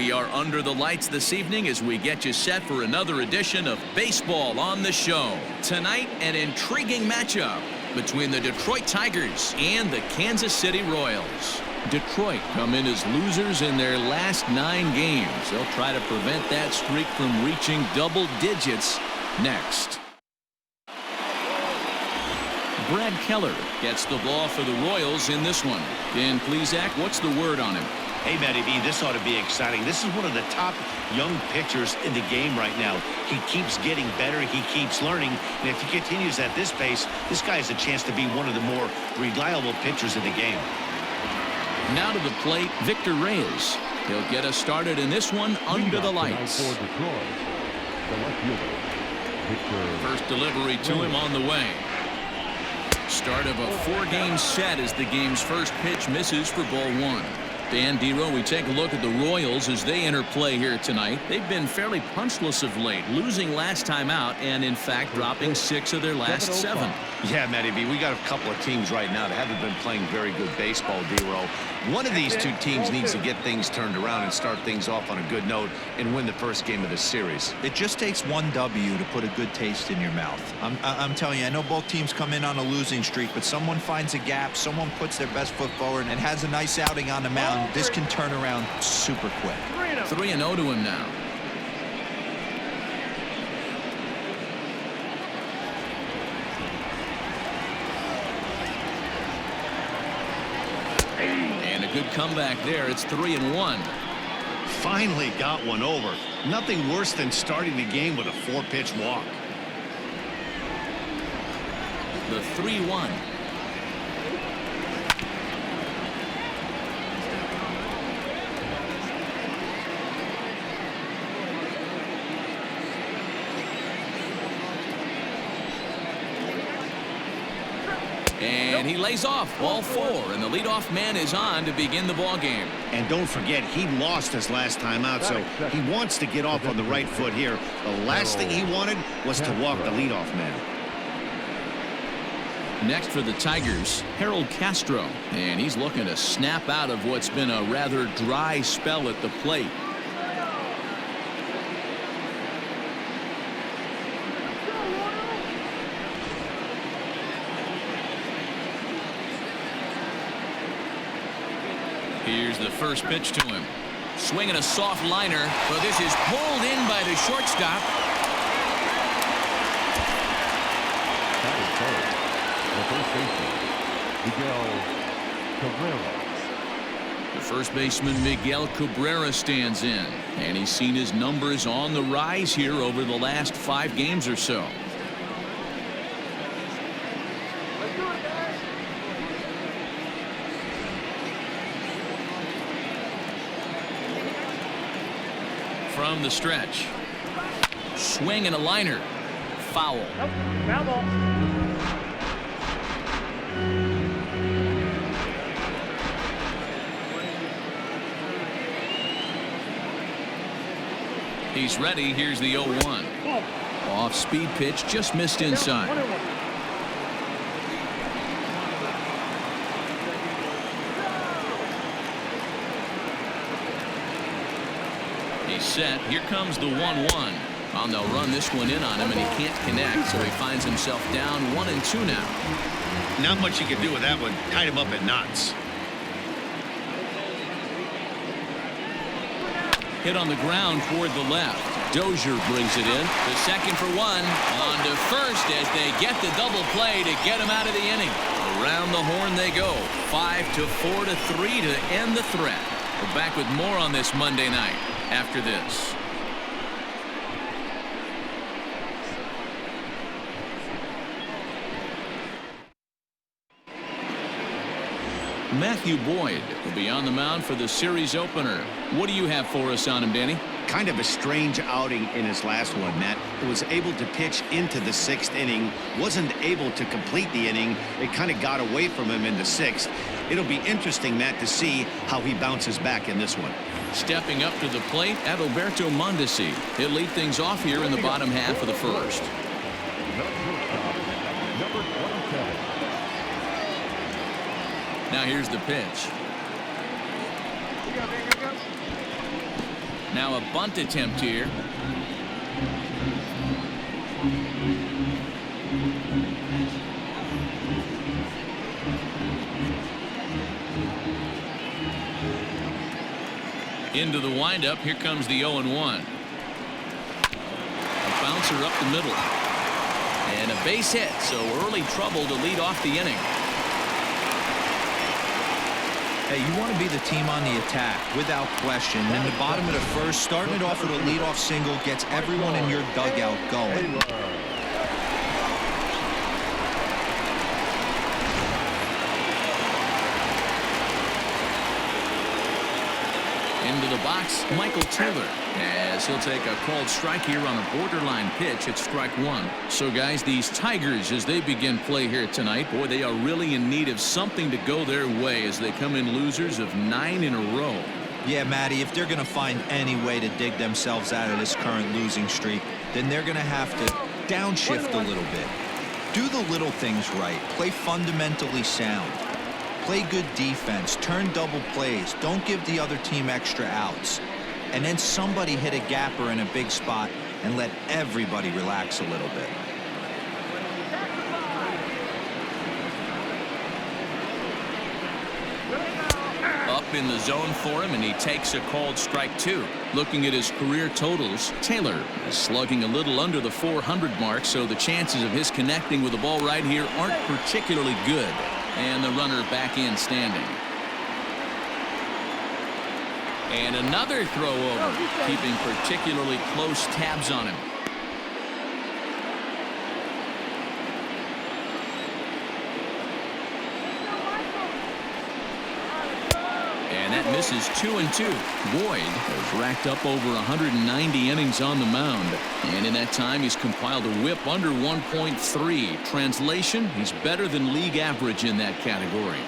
We are under the lights this evening as we get you set for another edition of Baseball on the Show. Tonight, an intriguing matchup between the Detroit Tigers and the Kansas City Royals. Detroit come in as losers in their last 9 games. They'll try to prevent that streak from reaching double digits next. Brad Keller gets the ball for the Royals in this one. Dan Plesac, what's the word on him? Hey, Matty V, this ought to be exciting. This is one of the top young pitchers in the game right now. He keeps getting better. He keeps learning. And if he continues at this pace, this guy has a chance to be one of the more reliable pitchers in the game. Now to the plate, Victor Reyes. He'll get us started in this one under the lights. First delivery to him on the way. Start of a 4-game set as the game's first pitch misses for ball 1. Dan, Dero, we take a look at the Royals as they enter play here tonight. They've been fairly punchless of late, losing last time out and, in fact, dropping 6 of their last 7. Yeah, Matty V, we got a couple of teams right now that haven't been playing very good baseball, Dero. One of these 2 teams needs to get things turned around and start things off on a good note and win the first game of this series. It just takes 1 W to put a good taste in your mouth. I'm telling you, I know both teams come in on a losing streak, but someone finds a gap, someone puts their best foot forward and has a nice outing on the mound. This can turn around super quick. 3-0 to him now. And a good comeback there. It's 3-1. Finally got one over. Nothing worse than starting the game with a 4-pitch walk. The 3-1. And he lays off ball 4, and the leadoff man is on to begin the ball game. And don't forget, he lost his last time out, so he wants to get off on the right foot here. The last thing he wanted was to walk the leadoff man. Next for the Tigers, Harold Castro, and he's looking to snap out of what's been a rather dry spell at the plate. Here's the first pitch to him. Swinging a soft liner, but this is pulled in by the shortstop. The first baseman, Miguel Cabrera, stands in, and he's seen his numbers on the rise here over the last 5 games or so. From the stretch. Swing and a liner. Foul. Foul ball. He's ready. Here's the 0-1. Off speed pitch, just missed inside. He's set. Here comes the 1-1. And they'll run this one in on him, and he can't connect, so he finds himself down 1-2 now. Not much you can do with that one. Tied him up in knots. Hit on the ground toward the left. Dozier brings it in. The second for 1. On to first as they get the double play to get him out of the inning. Around the horn they go. 5-4 to 3 to end the threat. We're back with more on this Monday night after this. Matthew Boyd will be on the mound for the series opener. What do you have for us on him, Danny? Kind of a strange outing in his last one, Matt. He was able to pitch into the 6th inning, wasn't able to complete the inning. It kind of got away from him in the 6th. It'll be interesting, Matt, to see how he bounces back in this one. Stepping up to the plate, Adalberto Mondesi. He'll lead things off here in the bottom half of the first. Now here's the pitch. Now a bunt attempt here. Into the windup. Here comes the 0-1. A bouncer up the middle. And a base hit, so early trouble to lead off the inning. Hey, you want to be the team on the attack, without question. In the bottom of the first, starting it off with a leadoff single gets everyone in your dugout going. Into the box, Michael Taylor, as he'll take a called strike here on a borderline pitch at strike one. So, guys, these Tigers, as they begin play here tonight, boy, they are really in need of something to go their way as they come in losers of 9 in a row. Yeah, Matty, if they're going to find any way to dig themselves out of this current losing streak, then they're going to have to downshift a little bit. Do the little things right. Play fundamentally sound. Play good defense, turn double plays, don't give the other team extra outs. And then somebody hit a gapper in a big spot and let everybody relax a little bit. Up in the zone for him, and he takes a called strike two. Looking at his career totals, Taylor is slugging a little under the 400 mark, so the chances of his connecting with the ball right here aren't particularly good. And the runner back in standing. And another throw over, keeping particularly close tabs on him. And that misses 2-2. Boyd has racked up over 190 innings on the mound. And in that time, he's compiled a whip under 1.3. Translation, he's better than league average in that category.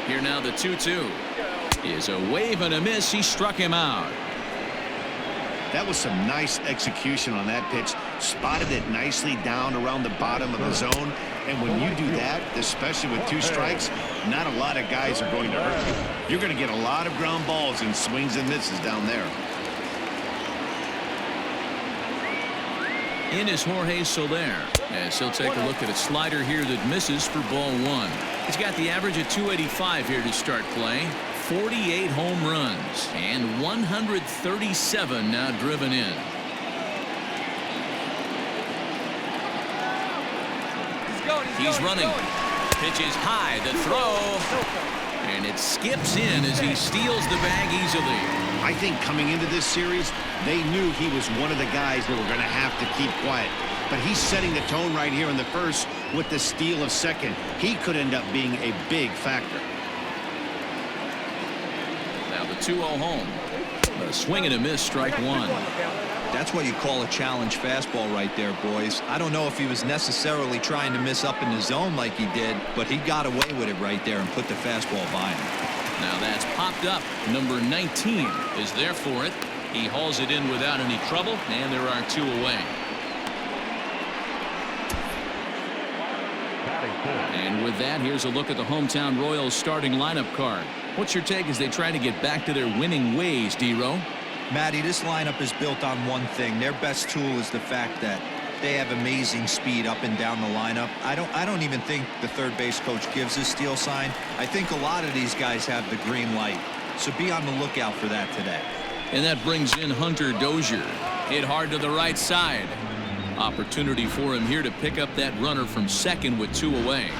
Here now the 2-2 is a wave and a miss. He struck him out. That was some nice execution on that pitch. Spotted it nicely down around the bottom of the zone. And when you do that, especially with 2 strikes, not a lot of guys are going to hurt you. You're going to get a lot of ground balls and swings and misses down there. In is Jorge Soler, as he'll take a look at a slider here that misses for ball one. He's got the average of 285 here to start play. 48 home runs and 137 now driven in. He's running. Pitch is high. The throw. And it skips in as he steals the bag easily. I think coming into this series, they knew he was one of the guys that were going to have to keep quiet. But he's setting the tone right here in the first with the steal of second. He could end up being a big factor. Now the 2-0 home. A swing and a miss, strike one. That's what you call a challenge fastball right there, boys. I don't know if he was necessarily trying to miss up in the zone like he did, but he got away with it right there and put the fastball by him. Now that's popped up. Number 19 is there for it. He hauls it in without any trouble, and there are 2 away. And with that, here's a look at the hometown Royals starting lineup card. What's your take as they try to get back to their winning ways, D-Row? Matty, this lineup is built on one thing. Their best tool is the fact that they have amazing speed up and down the lineup. I don't even think the third base coach gives a steal sign. I think a lot of these guys have the green light. So be on the lookout for that today. And that brings in Hunter Dozier. Hit hard to the right side. Opportunity for him here to pick up that runner from second with 2 away.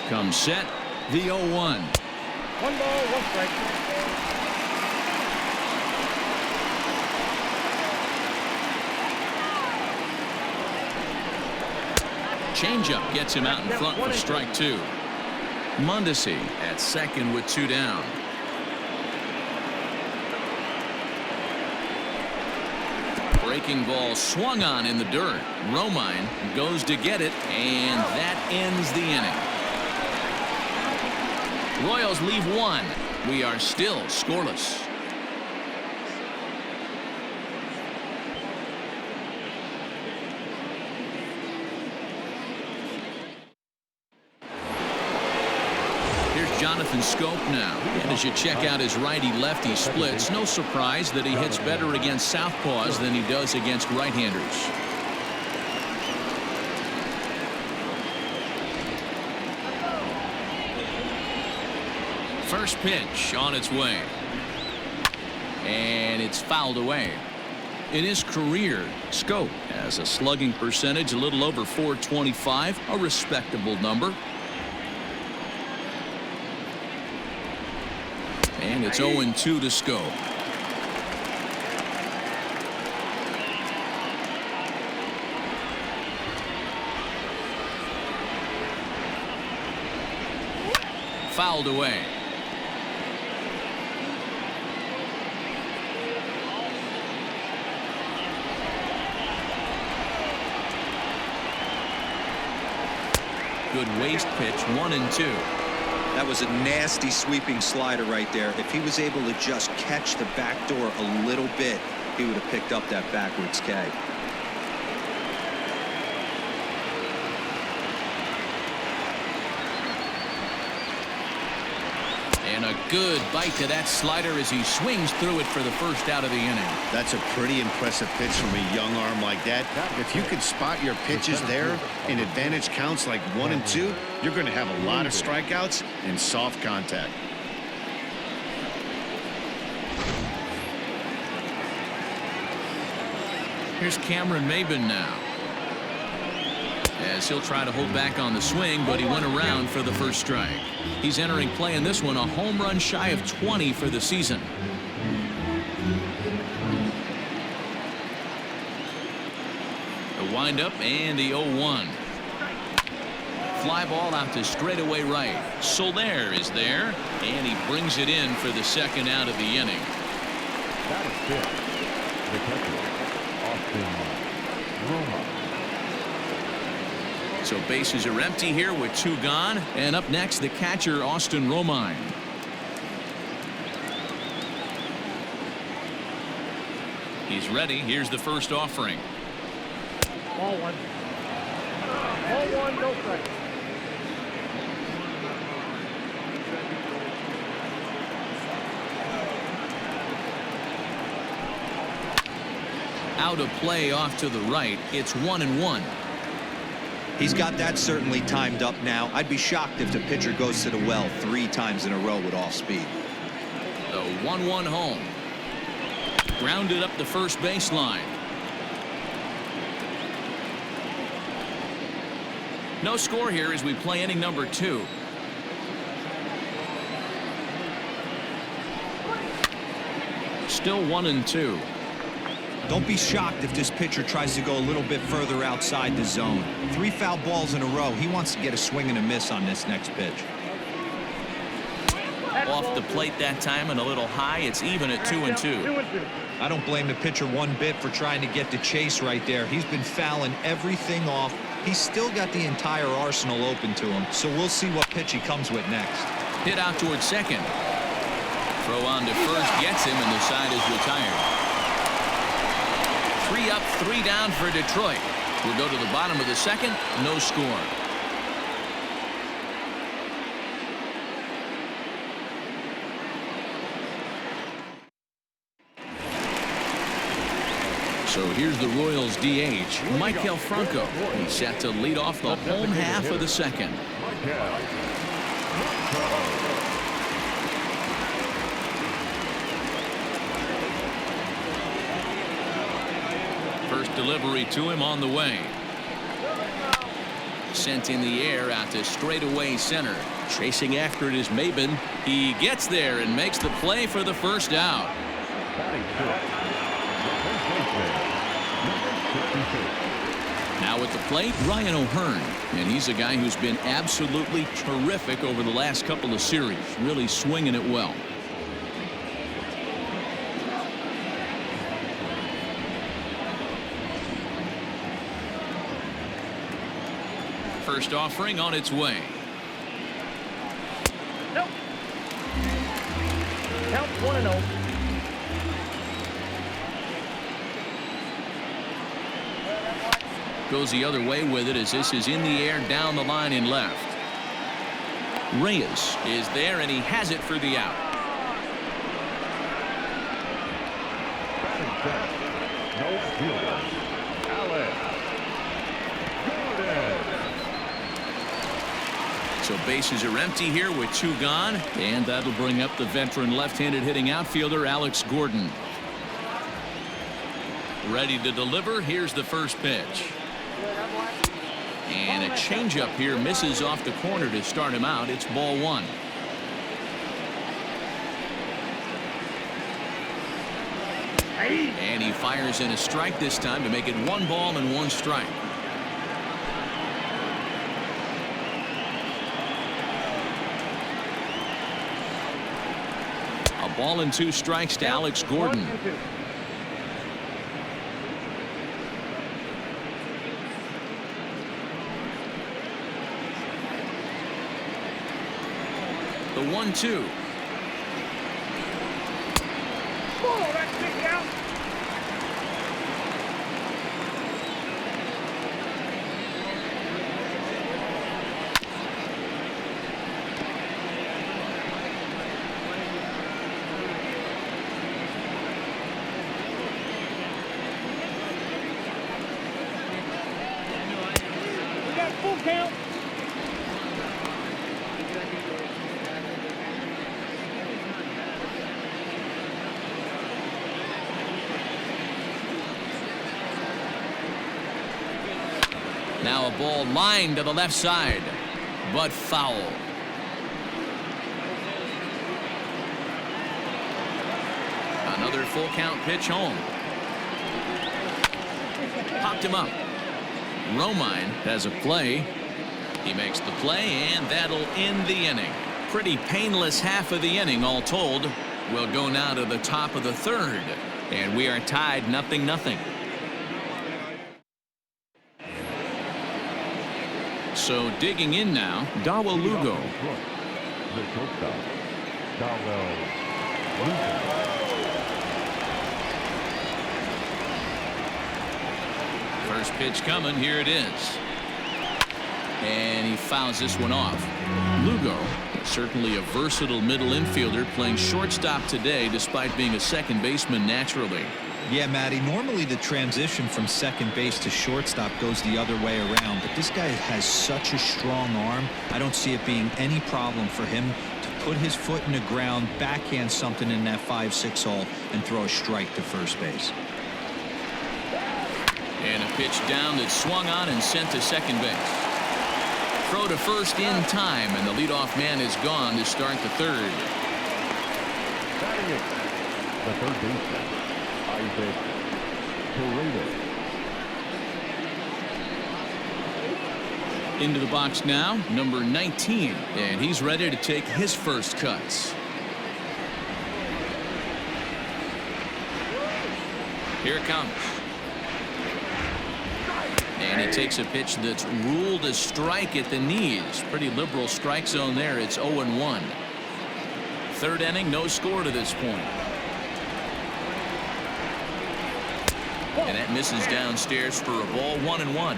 Comes set, the 0-1. 1 ball, 1 strike. Changeup gets him out in front for strike 2. Mondesi at second with 2 down. Breaking ball swung on in the dirt. Romine goes to get it, and that ends the inning. Royals leave 1. We are still scoreless. scope now. And as you check out his righty-lefty splits, no surprise that he hits better against southpaws than he does against right-handers. First pitch on its way. And it's fouled away. In his career, Scope has a slugging percentage a little over .425, a respectable number. And it's 0-2 to Scope. Fouled away. Good waist pitch, 1-2. That was a nasty sweeping slider right there. If he was able to just catch the back door a little bit, he would have picked up that backwards K. And a good bite to that slider as he swings through it for the first out of the inning. That's a pretty impressive pitch from a young arm like that. If you could spot your pitches there in advantage counts like 1 and 2, you're going to have a lot of strikeouts and soft contact. Here's Cameron Maben now, as he'll try to hold back on the swing, but he went around for the first strike. He's entering play in this one, a home run shy of 20 for the season. The windup and the 0-1. Fly ball out to straightaway right. Soler is there, and he brings it in for the second out of the inning. That is good. The catcher, Austin Roma. So bases are empty here with 2 gone. And up next, the catcher, Austin Romine. He's ready. Here's the first offering. Ball 1. Ball 1, no strike. Out of play off to the right. It's 1-1. He's got that certainly timed up now. I'd be shocked if the pitcher goes to the well 3 times in a row with off speed. The 1-1 home. Grounded up the first baseline. No score here as we play inning number 2. Still 1-2. Don't be shocked if this pitcher tries to go a little bit further outside the zone. 3 foul balls in a row. He wants to get a swing and a miss on this next pitch. Off the plate that time and a little high. It's even at 2-2. I don't blame the pitcher one bit for trying to get the chase right there. He's been fouling everything off. He's still got the entire arsenal open to him, so we'll see what pitch he comes with next. Hit out towards second. Throw on to first gets him, and the side is retired. 3 up, 3 down for Detroit. We'll go to the bottom of the second. No score. So here's the Royals DH, Michael Franco. He's set to lead off the home half of the second. First delivery to him on the way. Sent in the air out to straightaway center. Chasing after it is Maben. He gets there and makes the play for the first out. Now at the plate, Ryan O'Hearn, and he's a guy who's been absolutely terrific over the last couple of series, really swinging it well. First offering on its way. Nope. Count 1-0. Goes the other way with it as this is in the air down the line in left. Reyes is there, and he has it for the out. Batting set. No fielder. Alex Miniak. So bases are empty here with 2 gone, and that'll bring up the veteran left-handed hitting outfielder Alex Gordon. Ready to deliver. Here's the first pitch. And a changeup here misses off the corner to start him out. It's ball 1. And he fires in a strike this time to make it 1 ball and 1 strike. A ball and 2 strikes to Alex Gordon. The 1-2. Oh, that's big out. We got full count. Now a ball lined to the left side, but foul. Another full count pitch home. Popped him up. Romine has a play. He makes the play, and that'll end the inning. Pretty painless half of the inning all told. We'll go now to the top of the 3rd, and we are tied 0-0. So digging in now, Dawel Lugo. The shortstop, Dawel Lugo. First pitch coming. Here it is. And he fouls this one off. Lugo, certainly a versatile middle infielder, playing shortstop today despite being a second baseman naturally. Yeah, Matty, normally the transition from second base to shortstop goes the other way around, but this guy has such a strong arm. I don't see it being any problem for him to put his foot in the ground, backhand something in that 5-6 hole, and throw a strike to first base. And a pitch down that's swung on and sent to second base. Throw to first in time, and the leadoff man is gone to start the 3rd. Batting it, the third baseman, Detriot. Into the box now, number 19, and he's ready to take his first cuts. Here it comes. And he takes a pitch that's ruled a strike at the knees. Pretty liberal strike zone there. It's 0-1. 3rd inning, no score to this point. And that misses downstairs for a ball. 1-1.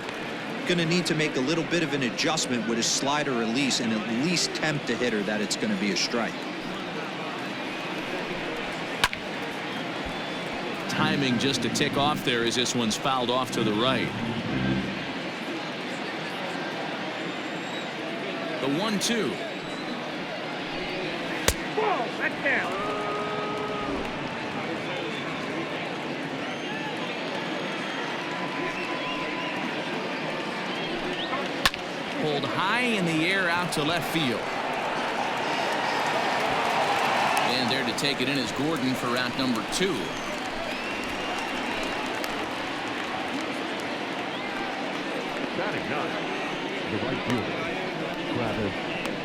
Going to need to make a little bit of an adjustment with his slider release and at least tempt the hitter that it's going to be a strike. Timing just to tick off there as this one's fouled off to the right. The 1-2. Whoa, that's down. Pulled high in the air out to left field. And there to take it in is Gordon for out number 2. Batting 9, the right fielder,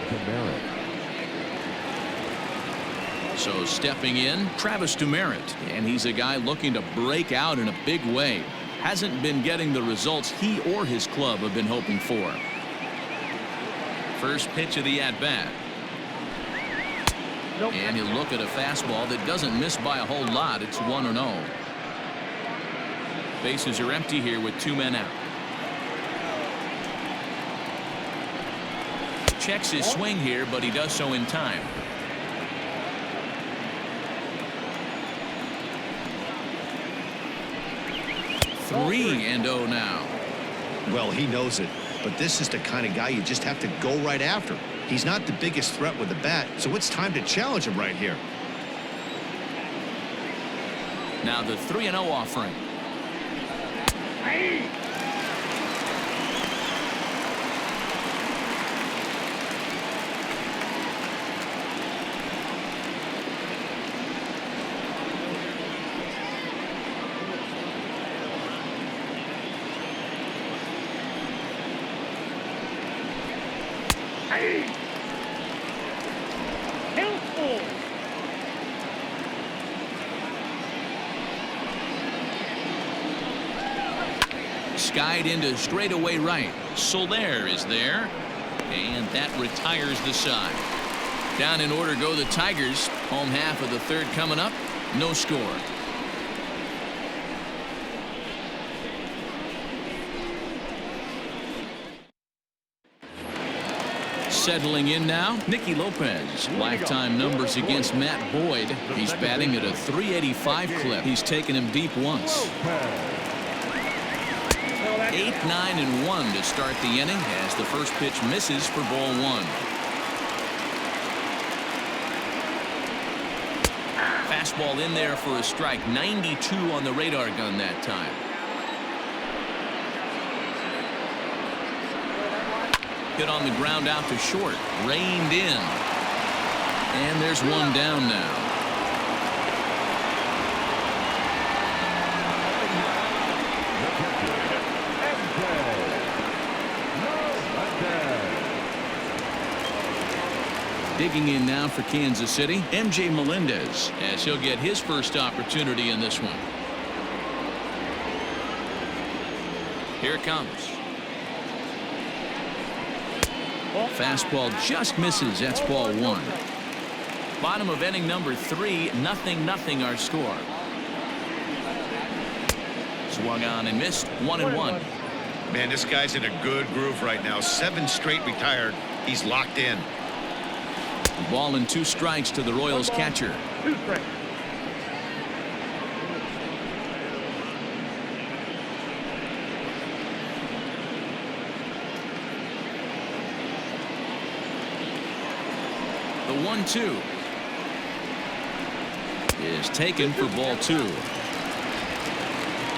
Detriot. So stepping in, Travis Demerit, and he's a guy looking to break out in a big way. Hasn't been getting the results he or his club have been hoping for. First pitch of the at-bat. Nope. And he'll look at a fastball that doesn't miss by a whole lot. It's 1-0. Bases are empty here with 2 men out. checks his swing here, but he does so in time. 3-0 now. Well, he knows it, but this is the kind of guy you just have to go right after. He's not the biggest threat with the bat, so it's time to challenge him right here. Now the 3-0 offering. Skied into straightaway right. Soler is there, and that retires the side. Down in order go the Tigers. Home half of the third coming up. No score. Settling in now, Nicky Lopez. Lifetime numbers against Matt Boyd. He's batting at a .385 clip. He's taken him deep once. 8, 9, and 1 to start the inning as the first pitch misses for ball 1. Fastball in there for a strike. 92 on the radar gun that time. Hit on the ground out to short. Reined in. And there's one down now. Digging in now for Kansas City, MJ Melendez, as he'll get his first opportunity in this one. Here it comes. Fastball just misses. That's ball 1. Bottom of inning number 3, 0-0 our score. Swung on and missed. 1-1. Man, this guy's in a good groove right now. 7 straight retired. He's locked in. Ball and 2 strikes to the Royals catcher. 2 strikes. The 1-2 is taken for ball 2.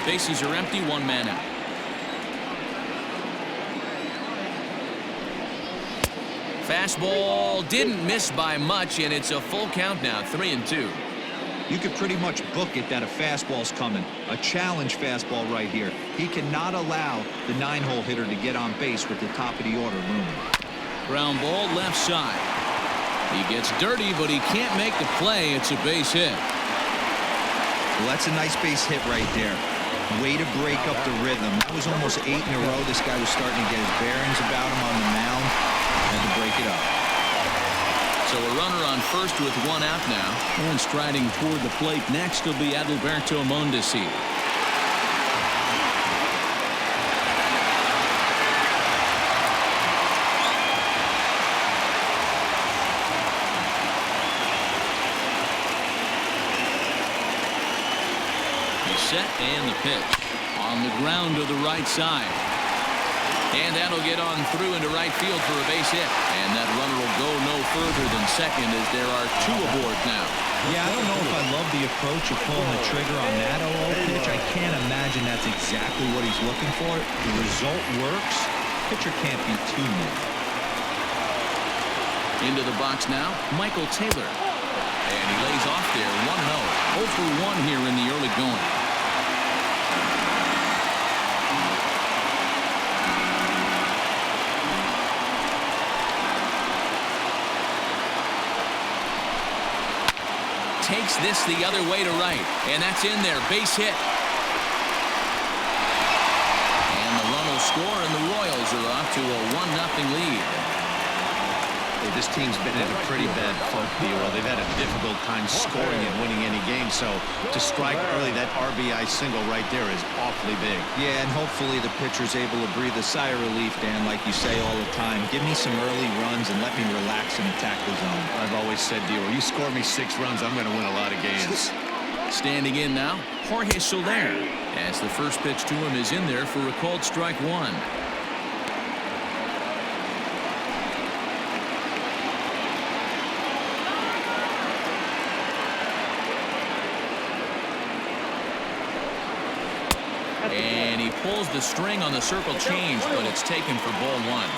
Bases are empty. 1 man out. Fastball didn't miss by much, and it's a full count now. 3-2. You could pretty much book it that a fastball's coming. A challenge fastball right here. He cannot allow the 9-hole hitter to get on base with the top of the order looming. Ground ball left side. He gets dirty, but he can't make the play. It's a base hit. Well, that's a nice base hit right there. Way to break up the rhythm. That was almost 8 in a row. This guy was starting to get his bearings about him on the mound. Had to break it up. So a runner on first with 1 out now. And striding toward the plate next will be Adalberto Mondesi. Set and the pitch on the ground to the right side, and that'll get on through into right field for a base hit, and that runner will go no further than second as there are 2 aboard now. Yeah, I don't know if I love the approach of pulling the trigger on that 0-0 pitch. I can't imagine that's exactly what he's looking for. The result works. Pitcher can't be too mad. Into the box now, Michael Taylor, and he lays off there. 1-0. 0 for 1 here in the early going. Takes this the other way to right, and that's in there. Base hit. And the run will score, and the Royals are off to a 1-0 lead. Hey, this team's been in a pretty bad funk, D-Roll. They've had a difficult time scoring and winning any game, so to strike early, that RBI single right there is awfully big. Yeah, and hopefully the pitcher's able to breathe a sigh of relief, Dan, like you say all the time. Give me some early runs and let me relax and attack the zone. I've always said, D-Roll, you score me 6 runs, I'm going to win a lot of games. Standing in now, Jorge Soler, as the first pitch to him is in there for a called strike one. And he pulls the string on the circle change, but it's taken for ball one.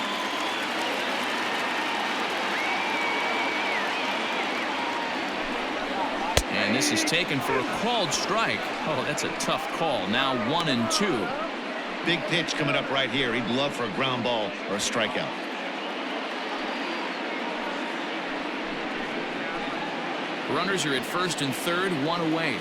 And this is taken for a called strike. Oh, that's a tough call. Now 1-2. Big pitch coming up right here. He'd love for a ground ball or a strikeout. Runners are at first and third, one away.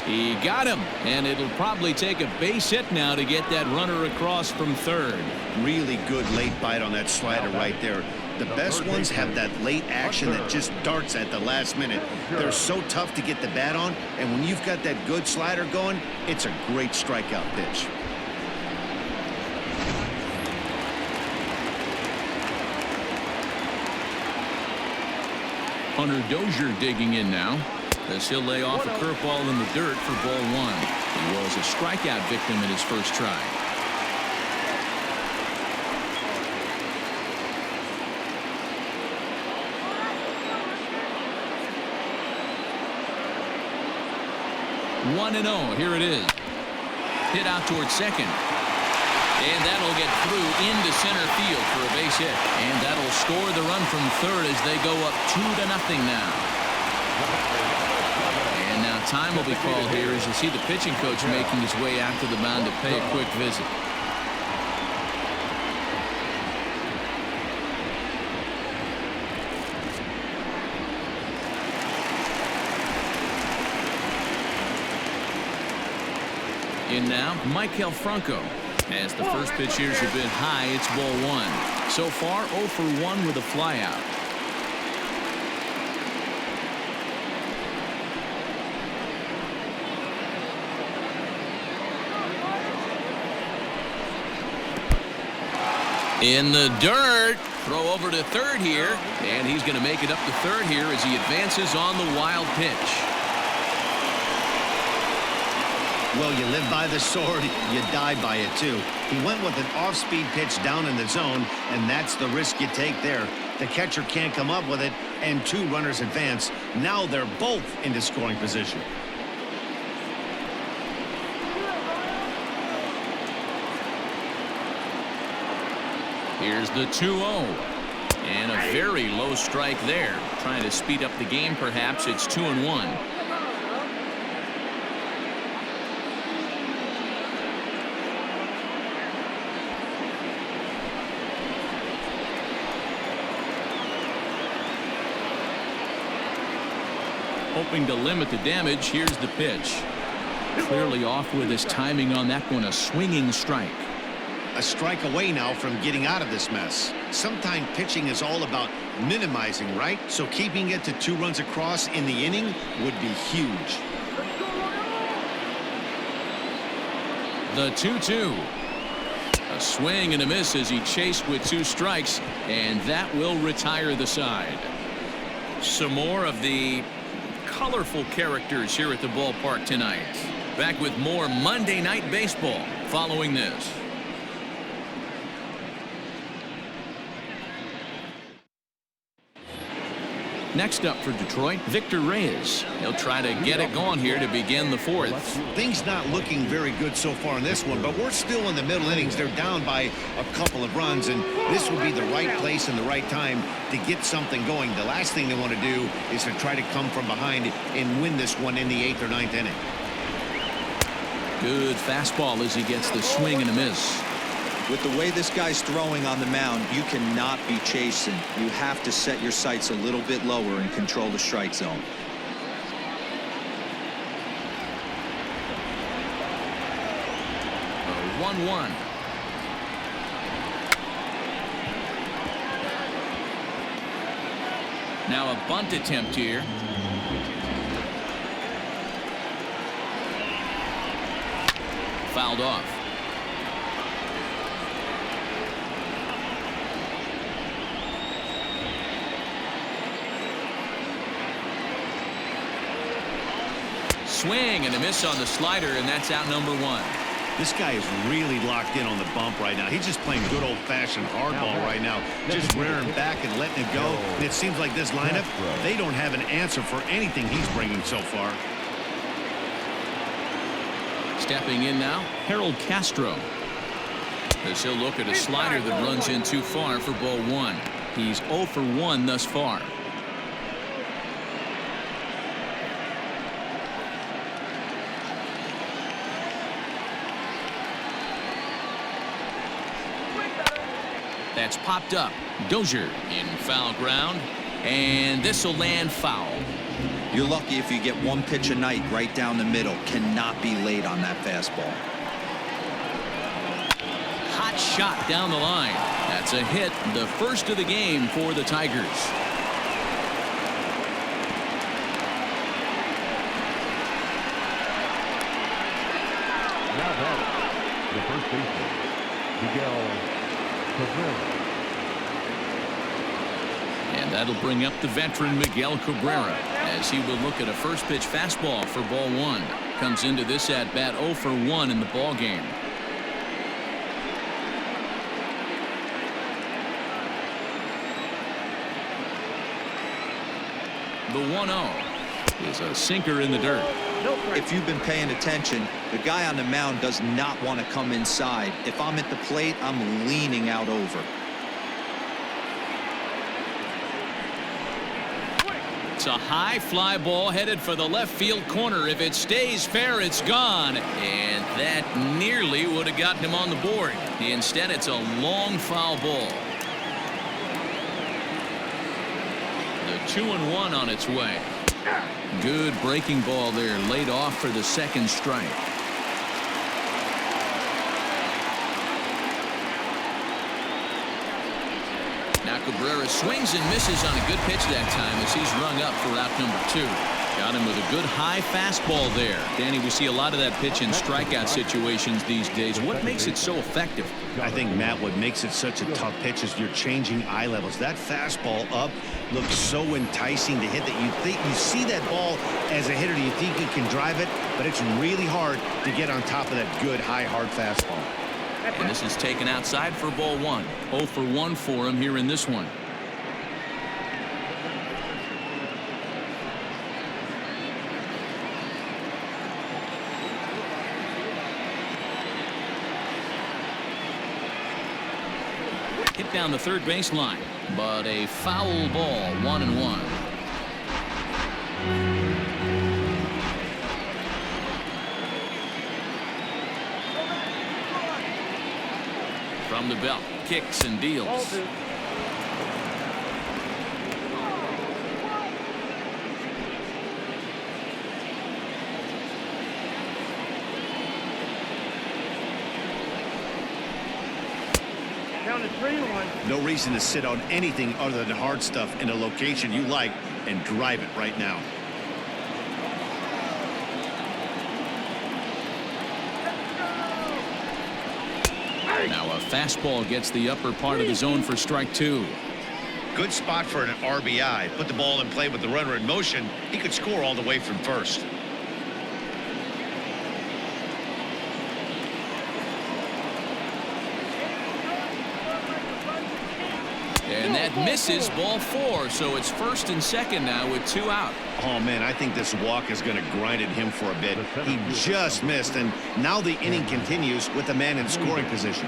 He got him, and it'll probably take a base hit now to get that runner across from third. Really good late bite on that slider right there. The best ones have that late action that just darts at the last minute. They're so tough to get the bat on, and when you've got that good slider going, it's a great strikeout pitch. Hunter Dozier digging in now, as he'll lay off a curveball in the dirt for ball one. He was a strikeout victim in his first try. One and 0. Here it is. Hit out towards second. And that'll get through into center field for a base hit. And that'll score the run from third as they go up 2-0 now. And now time will be called here as you see the pitching coach making his way out to the mound to pay a quick visit. In now, Maikel Franco. As the first pitch here's a bit high, it's ball one. So far, 0 for 1 with a flyout. In the dirt. Throw over to third here. And he's going to make it up to third here as he advances on the wild pitch. Well, you live by the sword, you die by it too. He went with an off-speed pitch down in the zone, and that's the risk you take there. The catcher can't come up with it, and 2 runners advance. Now they're both into scoring position. Here's the 2-0. And a very low strike there. Trying to speed up the game, perhaps. It's 2-1. Hoping to limit the damage. Here's the pitch. Clearly off with his timing on that one. A swinging strike. A strike away now from getting out of this mess. Sometimes pitching is all about minimizing, right? So keeping it to 2 runs across in the inning would be huge. The 2-2. A swing and a miss as he chased with 2 strikes, and that will retire the side. Some more of the colorful characters here at the ballpark tonight. Back with more Monday Night Baseball following this. Next up for Detroit, Victor Reyes. He'll try to get it going here to begin the 4th. Things not looking very good so far in this one, but we're still in the middle innings. They're down by a couple of runs, and this would be the right place and the right time to get something going. The last thing they want to do is to try to come from behind and win this one in the 8th or 9th inning. Good fastball as he gets the swing and a miss. With the way this guy's throwing on the mound, you cannot be chasing. You have to set your sights a little bit lower and control the strike zone. A 1-1. Now a bunt attempt here. Fouled off. Swing and a miss on the slider, and that's out number 1. This guy is really locked in on the bump right now. He's just playing good old-fashioned hardball right now, just rearing back and letting it go. And it seems like this lineup, they don't have an answer for anything he's bringing so far. Stepping in now, Harold Castro. As he'll look at a slider that runs in too far for ball 1. He's 0 for 1 thus far. That's popped up. Dozier in foul ground, and this will land foul. You're lucky if you get one pitch a night right down the middle. Cannot be late on that fastball. Hot shot down the line. That's a hit, the first of the game for the Tigers. Now that the first baseman, Miguel Cabrera. And that'll bring up the veteran Miguel Cabrera as he will look at a first pitch fastball for ball 1. Comes into this at bat 0 for 1 in the ball game. The 1-0 is a sinker in the dirt. If you've been paying attention, the guy on the mound does not want to come inside. If I'm at the plate, I'm leaning out over. It's a high fly ball headed for the left field corner. If it stays fair, it's gone. And that nearly would have gotten him on the board. Instead, it's a long foul ball. The 2-1 on its way. Good breaking ball there, laid off for the second strike. Now Cabrera swings and misses on a good pitch that time as he's rung up for out number 2. Got him with a good high fastball there. Danny, we see a lot of that pitch in strikeout situations these days. What makes it so effective? I think, Matt, what makes it such a tough pitch is you're changing eye levels. That fastball up looks so enticing to hit that you see that ball as a hitter, you think you can drive it, but it's really hard to get on top of that good high hard fastball. And this is taken outside for ball 1. 0 for 1 for him here in this one. Hit down the third baseline, but a foul ball, 1-1. From the belt, kicks and deals. Down to 3-1. No reason to sit on anything other than hard stuff in a location you like and drive it right now. Now a fastball gets the upper part of the zone for strike 2. Good spot for an RBI. Put the ball in play with the runner in motion. He could score all the way from first. And that misses, ball 4, so it's first and second now with 2 out. Oh, man, I think this walk is going to grind at him for a bit. He just missed, and now the inning continues with the man in scoring position.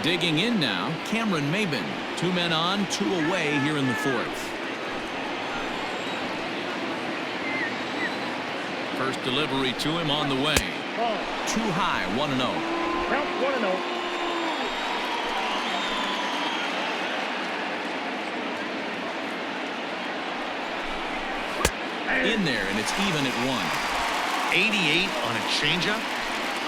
Digging in now, Cameron Maben. 2 men on, 2 away here in the 4th. First delivery to him on the way. Too high, 1-0. Count 1-0. In there, and it's even at 1. 88 on a changeup?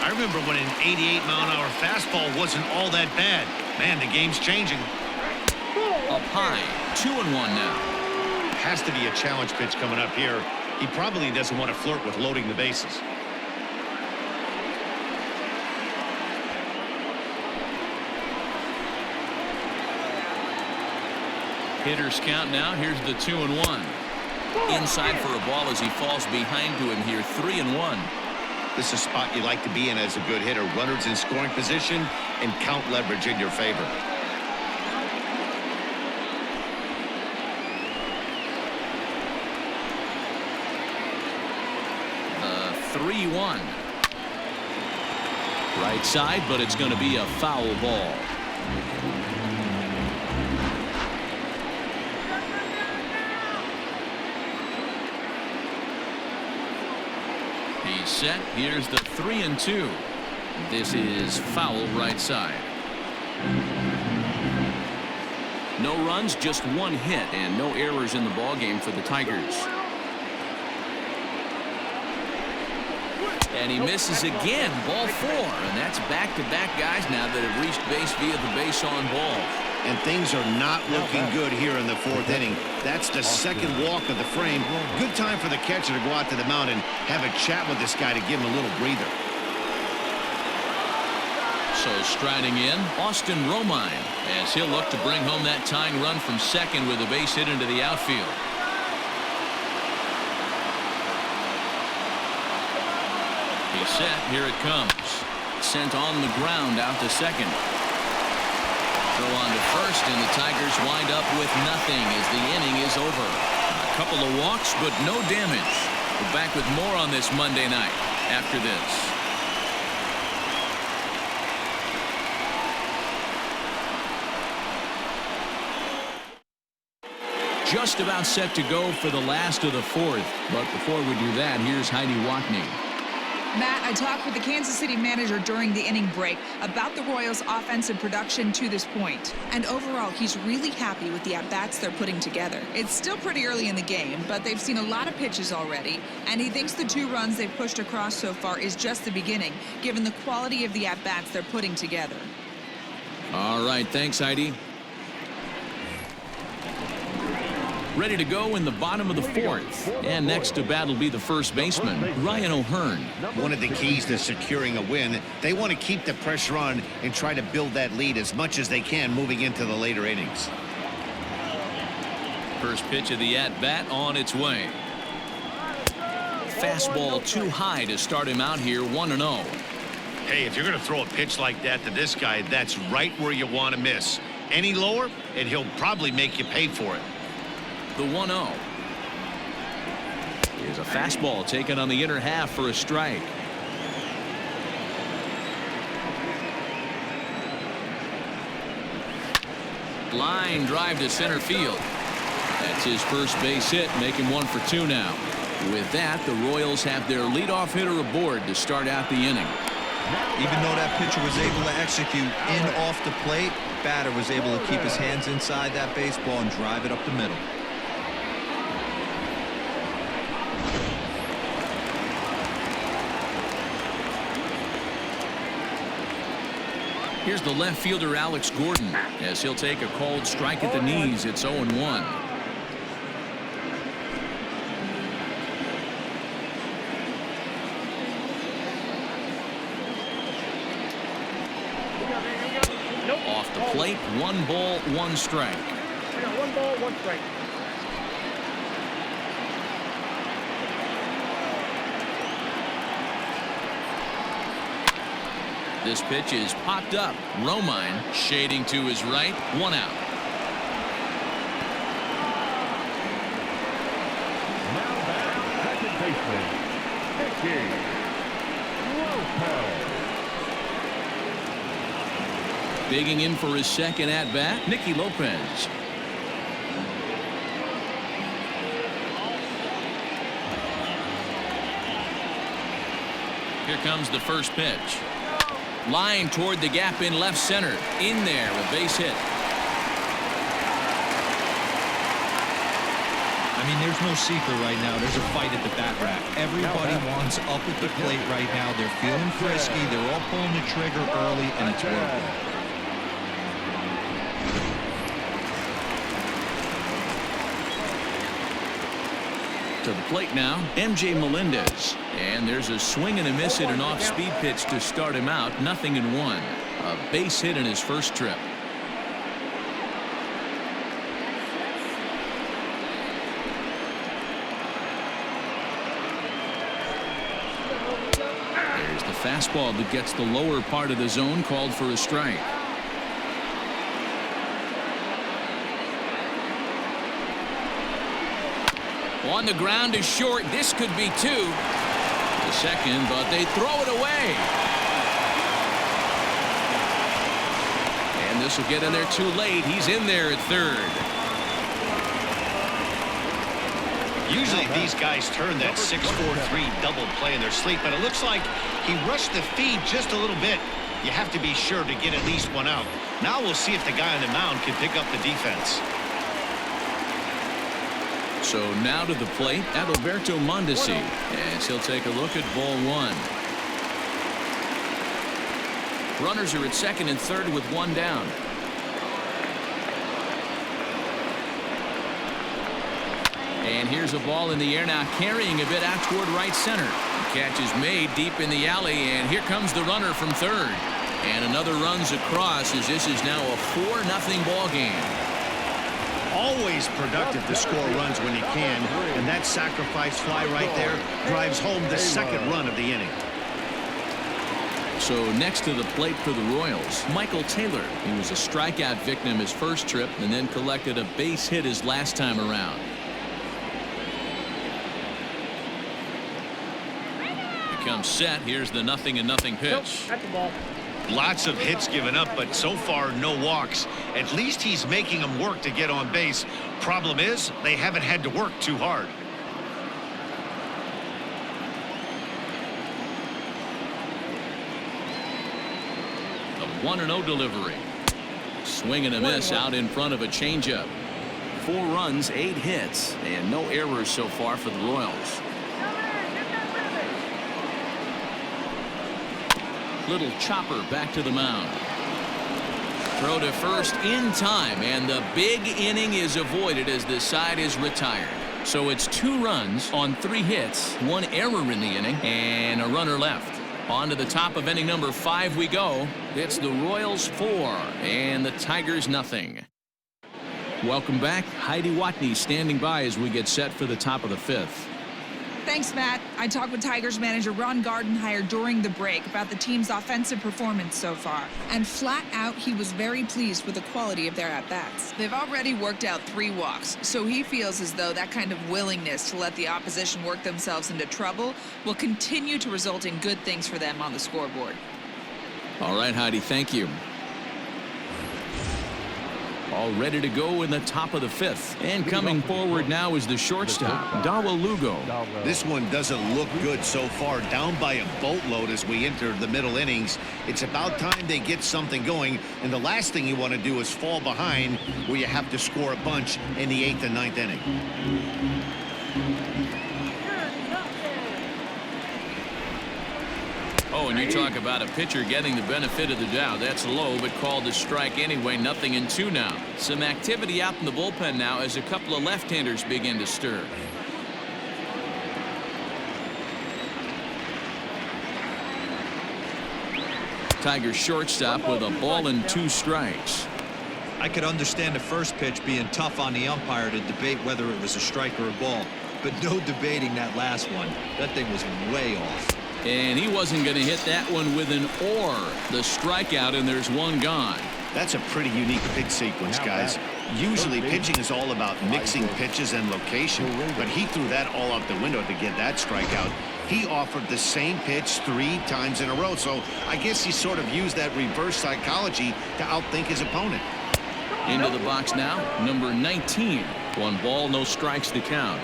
I remember when an 88-mile-an-hour fastball wasn't all that bad. Man, the game's changing. Up high, 2-1 now. Has to be a challenge pitch coming up here. He probably doesn't want to flirt with loading the bases. Hitters count now. Here's the 2-1. Inside for a ball as he falls behind to him here, 3-1. This is a spot you like to be in as a good hitter. Runners in scoring position and count leverage in your favor. The 3-1. Right side, but it's going to be a foul ball. He's set. Here's the 3-2. This is foul right side. No runs, just one hit, and no errors in the ball game for the Tigers. And he misses again, ball 4, and that's back-to-back guys now that have reached base via the base on ball. And things are not looking good here in the 4th inning. That's the second walk of the frame. Good time for the catcher to go out to the mound and have a chat with this guy to give him a little breather. So striding in, Austin Romine, as he'll look to bring home that tying run from second with a base hit into the outfield. He's set. Here it comes. Sent on the ground out to second. Throw on to first, and the Tigers wind up with nothing as the inning is over. A couple of walks, but no damage. We're back with more on this Monday night after this. Just about set to go for the last of the 4th. But before we do that, here's Heidi Watney. Matt, I talked with the Kansas City manager during the inning break about the Royals' offensive production to this point. And overall, he's really happy with the at-bats they're putting together. It's still pretty early in the game, but they've seen a lot of pitches already. And he thinks the 2 runs they've pushed across so far is just the beginning, given the quality of the at-bats they're putting together. All right, thanks, Heidi. Ready to go in the bottom of the 4th. And next to bat will be the first baseman, Ryan O'Hearn. One of the keys to securing a win, they want to keep the pressure on and try to build that lead as much as they can moving into the later innings. First pitch of the at-bat on its way. Fastball too high to start him out here, 1-0. Hey, if you're going to throw a pitch like that to this guy, that's right where you want to miss. Any lower, and he'll probably make you pay for it. The 1-0. Here's a fastball taken on the inner half for a strike. Line drive to center field. That's his first base hit, making 1 for 2 now. With that, the Royals have their leadoff hitter aboard to start out the inning. Even though that pitcher was able to execute in off the plate, batter was able to keep his hands inside that baseball and drive it up the middle. Here's the left fielder, Alex Gordon, as he'll take a called strike at the knees. It's 0-1. Off the plate, 1 ball, 1 strike. 1 ball, 1 strike. This pitch is popped up. Romine shading to his right. 1 out. Now back, second baseman, Nicky Lopez. Digging in for his second at-bat, Nicky Lopez. Here comes the first pitch. Line toward the gap in left center. In there, a base hit. I mean, there's no secret right now. There's a fight at the bat rack. Everybody wants up at the plate right now. They're feeling frisky. They're all pulling the trigger early, and it's working. To the plate now, MJ Melendez. And there's a swing and a miss at an off-speed pitch to start him out. 0-1. A base hit in his first trip. There's the fastball that gets the lower part of the zone, called for a strike. On the ground is short. This could be 2. The second, but they throw it away. And this will get in there too late. He's in there at third. Usually these guys turn that 6-4-3 double play in their sleep, but it looks like he rushed the feed just a little bit. You have to be sure to get at least one out. Now we'll see if the guy on the mound can pick up the defense. So now to the plate, Adalberto Mondesi, as he'll take a look at ball 1. Runners are at second and third with 1 down. And here's a ball in the air now, carrying a bit out toward right center. The catch is made deep in the alley, and here comes the runner from third. And another runs across, as this is now a 4-0 ball game. Always productive to score runs when you can, and that sacrifice fly right there drives home the second run of the inning. So next to the plate for the Royals, Michael Taylor. He was a strikeout victim his first trip and then collected a base hit his last time around. He comes set. Here's the 0-0 pitch. At the ball. Lots of hits given up, but so far no walks. At least he's making them work to get on base. Problem is, they haven't had to work too hard. The 1-0 delivery. Swing and a miss out in front of a changeup. 4 runs, 8 hits, and no errors so far for the Royals. Little chopper back to the mound. Throw to first in time, and the big inning is avoided as the side is retired. So it's 2 runs on 3 hits, 1 error in the inning, and a runner left. On to the top of inning number 5 we go. It's the Royals 4 and the Tigers 0. Welcome back. Heidi Watney standing by as we get set for the top of the 5th. Thanks, Matt. I talked with Tigers manager Ron Gardenhire during the break about the team's offensive performance so far. And flat out, he was very pleased with the quality of their at-bats. They've already worked out 3 walks, so he feels as though that kind of willingness to let the opposition work themselves into trouble will continue to result in good things for them on the scoreboard. All right, Heidi, thank you. All ready to go in the top of the 5th. And coming forward now is the shortstop, Dawa Lugo. This one doesn't look good so far. Down by a boatload as we enter the middle innings. It's about time they get something going. And the last thing you want to do is fall behind where you have to score a bunch in the 8th and 9th inning. Oh, and you talk about a pitcher getting the benefit of the doubt. That's low, but called a strike anyway. 0-2 now. Some activity out in the bullpen now as a couple of left-handers begin to stir. Tigers shortstop with a ball and 2 strikes. I could understand the first pitch being tough on the umpire to debate whether it was a strike or a ball, but no debating that last one. That thing was way off. And he wasn't going to hit that one with an or. The strikeout, and there's 1 gone. That's a pretty unique pitch sequence, guys. Usually pitching is all about mixing pitches and location, but he threw that all out the window to get that strikeout. He offered the same pitch 3 times in a row, so I guess he sort of used that reverse psychology to outthink his opponent. Into the box now, number 19. 1 ball, no strikes to count.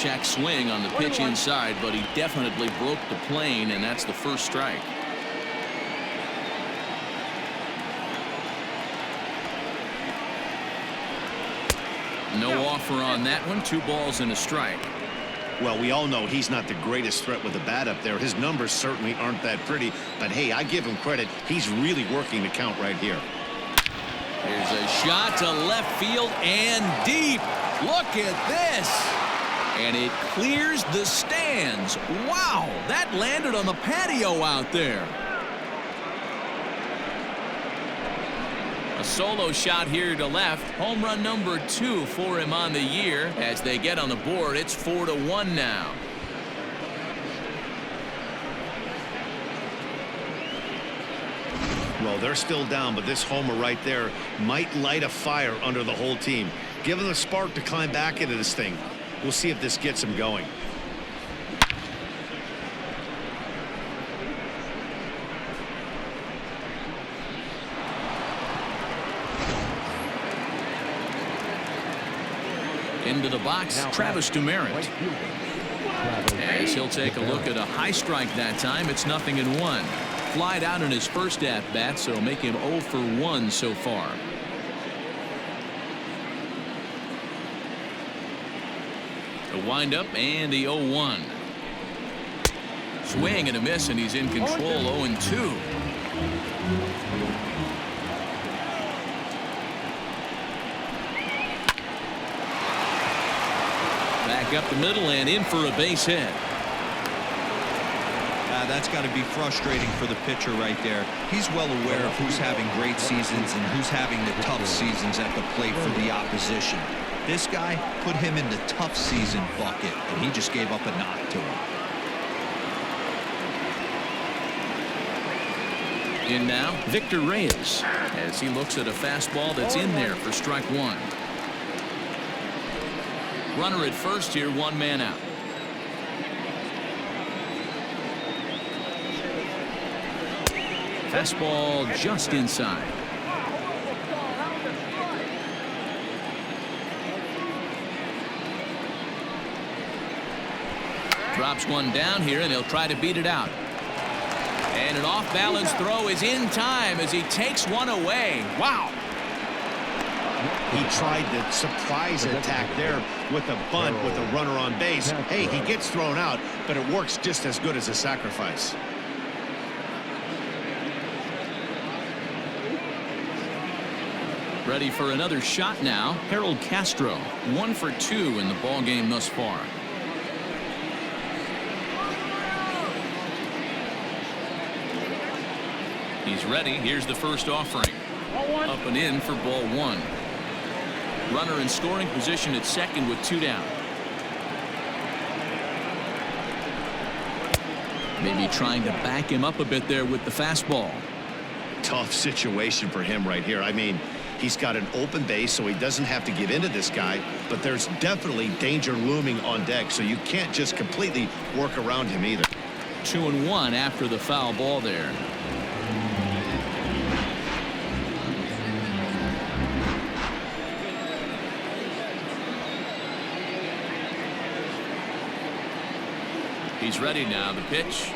check swing on the pitch inside, but he definitely broke the plane, and that's the first strike. No offer on that one. 2 balls and a strike. Well, we all know he's not the greatest threat with the bat up there. His numbers certainly aren't that pretty, but hey, I give him credit. He's really working the count right here. Here's a shot to left field and deep. Look at this. And it clears the stands. Wow, that landed on the patio out there. A solo shot here to left. Home run number 2 for him on the year. As they get on the board, it's 4-1 now. Well, they're still down, but this homer right there might light a fire under the whole team. Give them a spark to climb back into this thing. We'll see if this gets him going. Into the box, Travis Demeritte. As he'll take a look at a high strike that time. It's 0-1. Flied out in his first at-bat, so make him 0 for 1 so far. The windup and the 0-1. Swing and a miss, and he's in control. 0-2. Back up the middle and in for a base hit. That's got to be frustrating for the pitcher right there. He's well aware of who's having great seasons and who's having the tough seasons at the plate for the opposition. This guy put him in the tough season bucket, and he just gave up a knock to him. In now, Victor Reyes, as he looks at a fastball that's in there for strike 1. Runner at first here, 1 man out. Fastball just inside. Drops one down here, and he'll try to beat it out. And an off-balance throw is in time as he takes one away. Wow. He tried the surprise attack there with a bunt with a runner on base. Hey, he gets thrown out, but it works just as good as a sacrifice. Ready for another shot now. Harold Castro, 1 for 2 in the ball game thus far. He's ready. Here's the first offering. Up and in for ball 1. Runner in scoring position at second with 2 down. Maybe trying to back him up a bit there with the fastball. Tough situation for him right here. I mean, he's got an open base, so he doesn't have to give into this guy, but there's definitely danger looming on deck, so you can't just completely work around him either. 2-1 after the foul ball there. He's ready now. The pitch.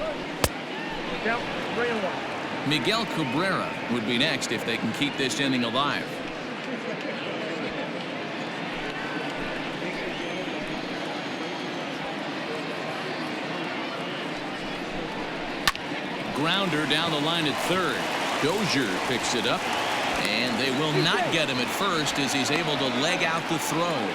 Count 3-1. Miguel Cabrera would be next if they can keep this inning alive. Grounder down the line at third. Dozier picks it up, and they will not get him at first as he's able to leg out the throw.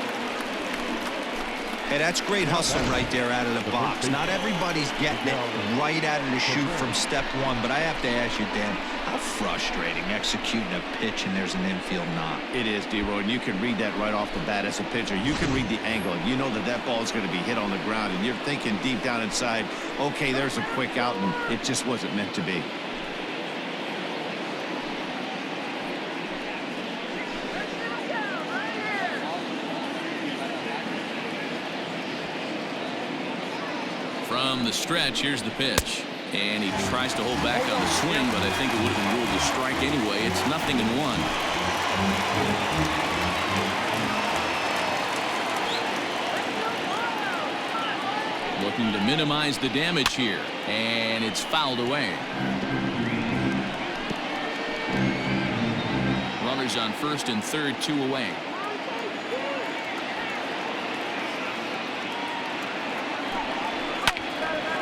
Hey, that's great hustle right there out of the box. Not everybody's getting it right out of the chute from step 1, but I have to ask you, Dan, how frustrating executing a pitch and there's an infield knock. It is, D-Roy, and you can read that right off the bat as a pitcher. You can read the angle. You know that that ball is going to be hit on the ground, and you're thinking deep down inside, okay, there's a quick out, and it just wasn't meant to be. From the stretch, here's the pitch. And he tries to hold back on the swing, but I think it would have been ruled a strike anyway. It's 0-1. Looking to minimize the damage here, and it's fouled away. Runners on first and third, 2 away.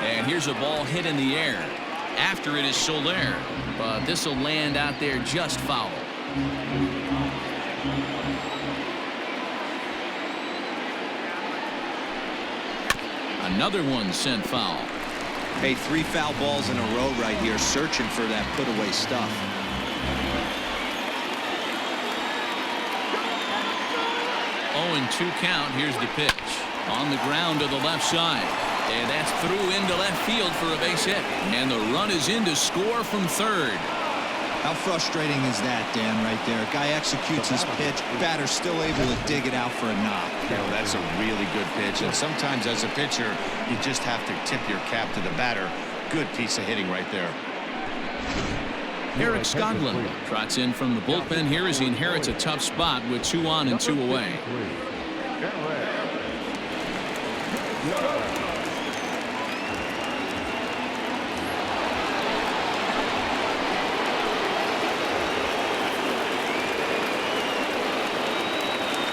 And here's a ball hit in the air. After it is Soler, but this will land out there just foul. Another one sent foul. Hey, 3 foul balls in a row right here, searching for that put-away stuff. 0-2 count. Here's the pitch. On the ground to the left side. And that's through into left field for a base hit. And the run is in to score from third. How frustrating is that, Dan, right there? Guy executes his pitch, batter still able to dig it out for a knock. You know, that's a really good pitch, and sometimes as a pitcher, you just have to tip your cap to the batter. Good piece of hitting right there. Eric Skoglund trots in from the bullpen here as he inherits a tough spot with 2 on and 2 away.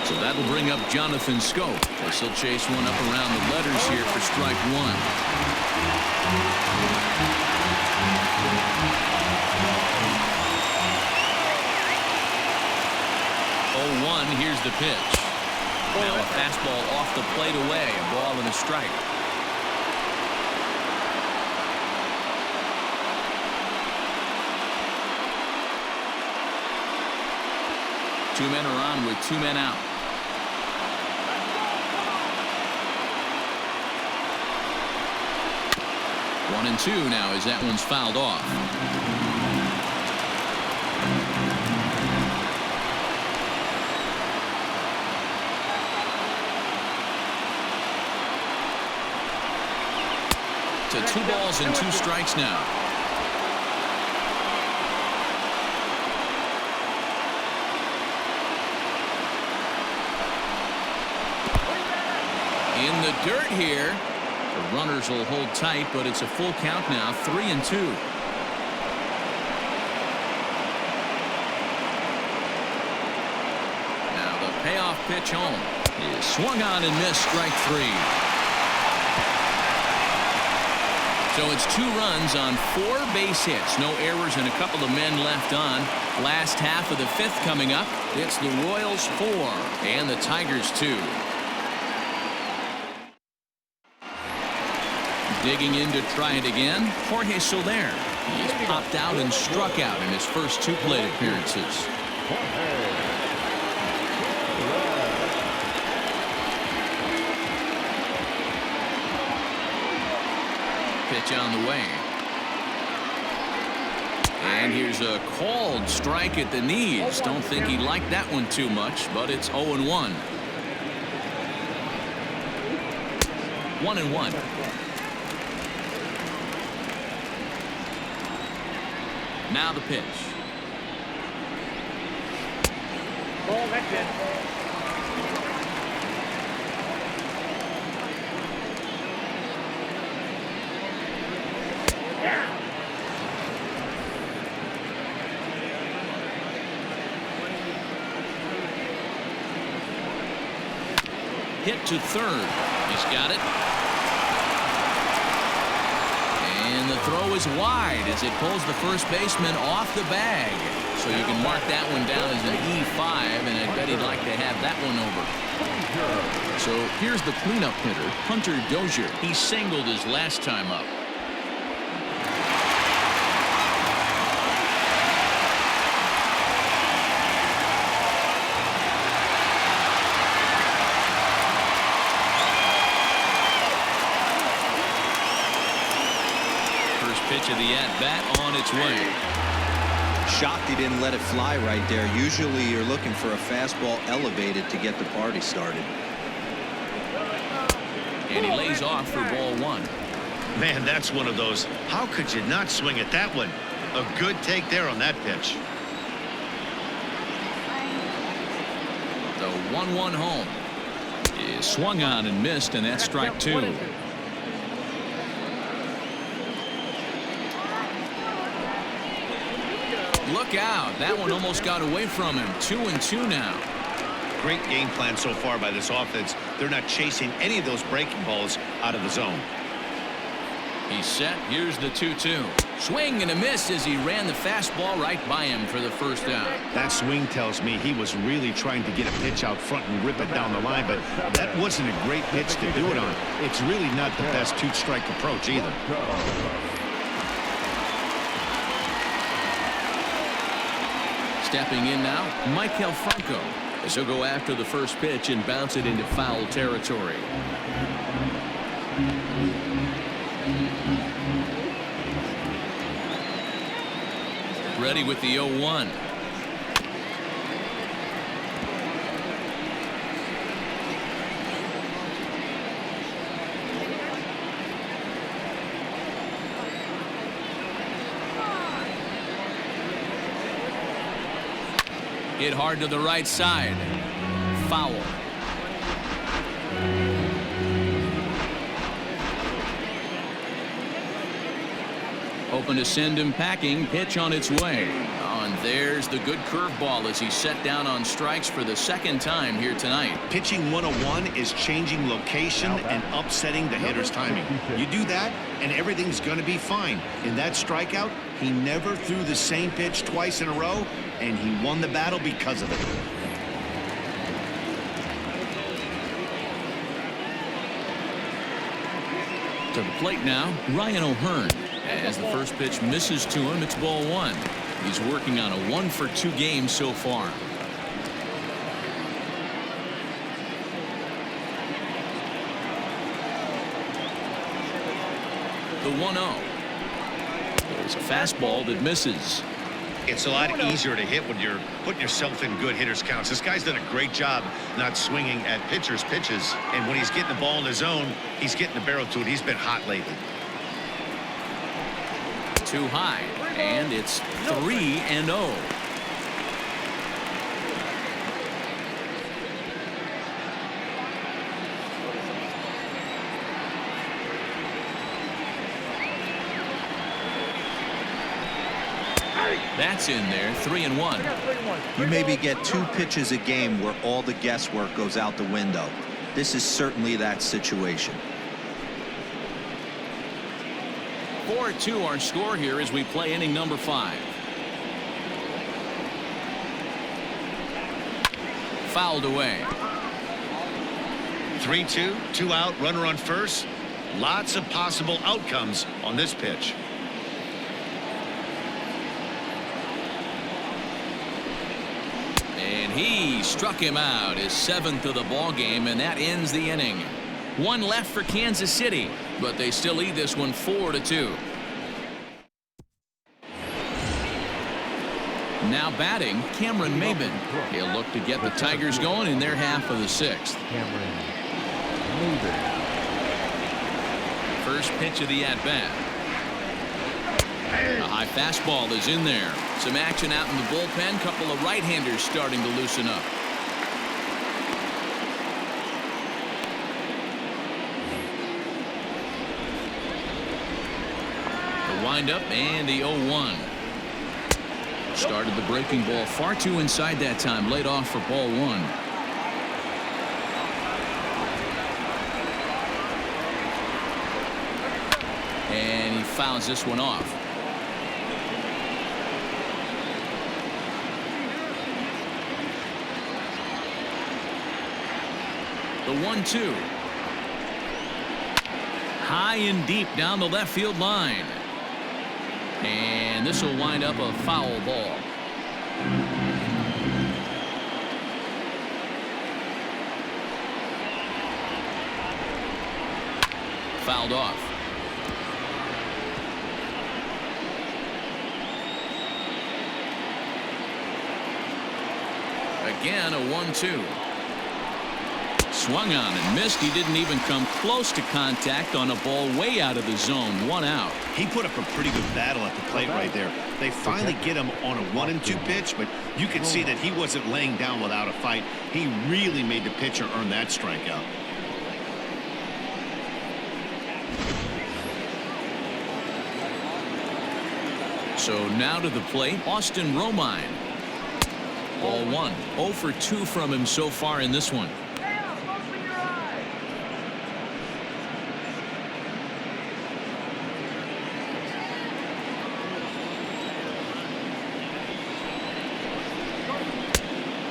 So that'll bring up Jonathan Schoop as he'll chase one up around the letters here for strike 1. 0-1. Here's the pitch. Now a fastball off the plate away. A ball and a strike. Two men are on with 2 men out. One and 2 now as that one's fouled off. To 2 balls and 2 strikes now. In the dirt here. The runners will hold tight, but it's a full count now, 3-2. Now the payoff pitch home is swung on and missed, strike 3. So it's 2 runs on 4 base hits, no errors, and a couple of men left on. Last half of the 5th coming up. It's the Royals 4 and the Tigers 2. Digging in to try it again, Jorge Soler. He's popped out and struck out in his first 2 plate appearances. Pitch on the way. And here's a called strike at the knees. Don't think he liked that one too much, but it's 0-1. 1-1. Now the pitch. Ball, that's it. Hit to third. He's got it. And the throw is wide as it pulls the first baseman off the bag. So you can mark that one down as an E5, and I bet he'd like to have that one over. So here's the cleanup hitter, Hunter Dozier. He singled his last time up. Pitch of the at-bat on its way. Shocked he didn't let it fly right there. Usually you're looking for a fastball elevated to get the party started. And he lays off for ball 1. Man, that's one of those. How could you not swing at that one? A good take there on that pitch. The 1-1 home is swung on and missed, and that's strike 2. Look out. That one almost got away from him. 2-2 now. Great game plan so far by this offense. They're not chasing any of those breaking balls out of the zone. He's set. Here's the 2-2. Swing and a miss as he ran the fastball right by him for the first out. That swing tells me he was really trying to get a pitch out front and rip it down the line, but that wasn't a great pitch to do it on. It's really not the best two-strike approach either. Stepping in now, Michael Franco, as he'll go after the first pitch and bounce it into foul territory. Ready with the 0-1. Hit hard to the right side. Foul. Hoping to send him packing. Pitch on its way. Oh, and there's the good curveball as he's set down on strikes for the second time here tonight. Pitching 101 is changing location and upsetting the hitter's timing. You do that, and everything's going to be fine. In that strikeout, he never threw the same pitch twice in a row, and he won the battle because of it. To the plate now, Ryan O'Hearn. As the first pitch misses to him, it's ball one. He's working on a 1-for-2 game so far. The 1-0. There's a fastball that misses. It's a lot easier to hit when you're putting yourself in good hitters counts. This guy's done a great job not swinging at pitchers' pitches. And when he's getting the ball in his zone, he's getting the barrel to it. He's been hot lately. Too high, and it's 3-0. That's in there. 3-1. You maybe get 2 pitches a game where all the guesswork goes out the window. This is certainly that situation. 4-2 our score here as we play inning number 5. Fouled away. 3-2, 2 out, runner on first. Lots of possible outcomes on this pitch. And he struck him out, his 7th of the ball game, and that ends the inning. 1 left for Kansas City, but they still lead this one 4-2. Now batting, Cameron Maben. He'll look to get the Tigers going in their half of the 6th. Cameron Maben. First pitch of the at-bat. A high fastball is in there. Some action out in the bullpen. Couple of right-handers starting to loosen up. Windup and the 0-1. Started the breaking ball far too inside that time. Laid off for ball 1. And he fouls this one off. The 1-2. High and deep down the left field line. And this will wind up a foul ball. Fouled off. Again, a 1-2. Swung on and missed. He didn't even come close to contact on a ball way out of the zone. 1 out. He put up a pretty good battle at the plate right there. They finally get him on a 1-2 pitch, but you could see that he wasn't laying down without a fight. He really made the pitcher earn that strikeout. So now to the plate, Austin Romine. Ball 1. 0 for 2 from him so far in this one.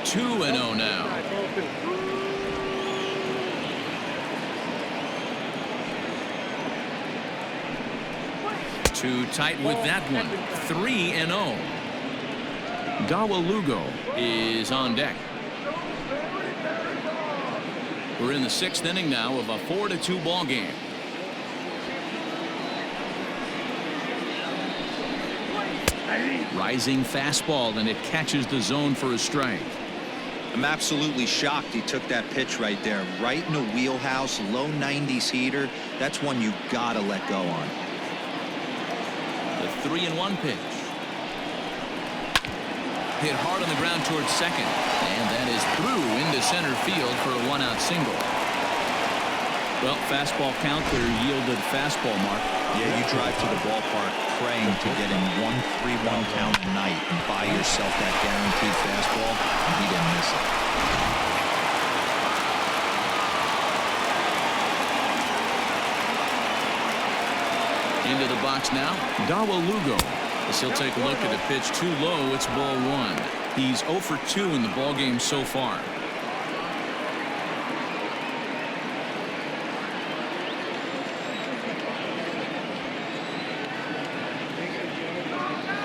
Two and 0 now. Too tight with that one. 3 and 0. Dawa Lugo is on deck. We're in the 6th inning now of a 4-2 ball game. Rising fastball, and it catches the zone for a strike. I'm absolutely shocked he took that pitch right there, right in the wheelhouse, low 90s heater. That's one you gotta let go on. The 3-1 pitch. Hit hard on the ground towards second, and that is through into center field for a 1-out single. Well, fastball counter yielded fastball mark. Yeah, you drive to the ballpark praying to get in 1-3-1 count tonight and buy yourself that guaranteed fastball, and he didn't miss it. Into the box now, Dawa Lugo. As he'll take a look at a pitch too low, it's ball 1. He's 0 for 2 in the ball game so far.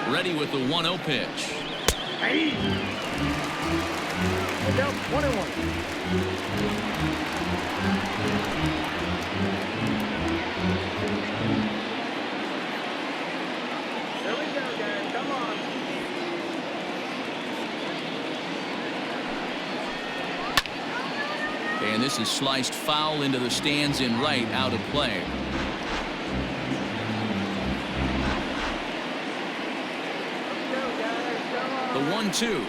Ready with the 1-0 pitch. Hey. 1-1. There we go, guys. Come on. And this is sliced foul into the stands in right, out of play. The 1-2.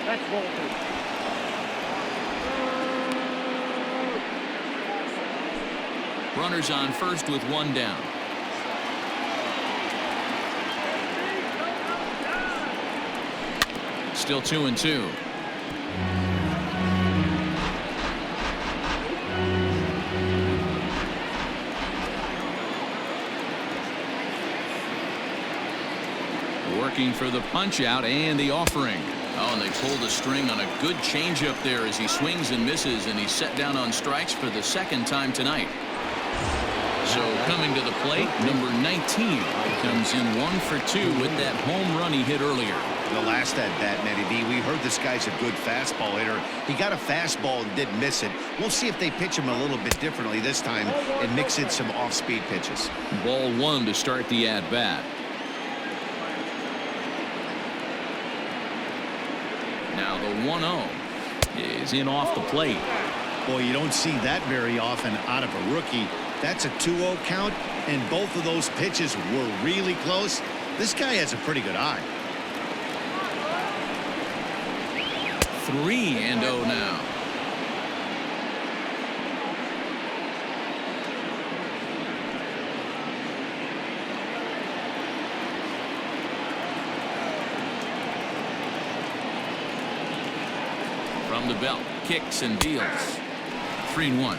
That's ball 2. Runners on first with 1 down. Still 2-2. Working for the punch out and the offering. Oh, and they pulled the string on a good changeup there as he swings and misses, and he's set down on strikes for the 2nd time tonight. So coming to the plate, number 19 comes in 1 for 2 with that home run he hit earlier. The last at bat, Matty B, we heard this guy's a good fastball hitter. He got a fastball and didn't miss it. We'll see if they pitch him a little bit differently this time and mix in some off-speed pitches. Ball 1 to start the at-bat. Now the 1-0 is in off the plate. Boy, you don't see that very often out of a rookie. That's a 2-0 count, and both of those pitches were really close. This guy has a pretty good eye. 3-0 now. From the belt, kicks and deals. 3-1.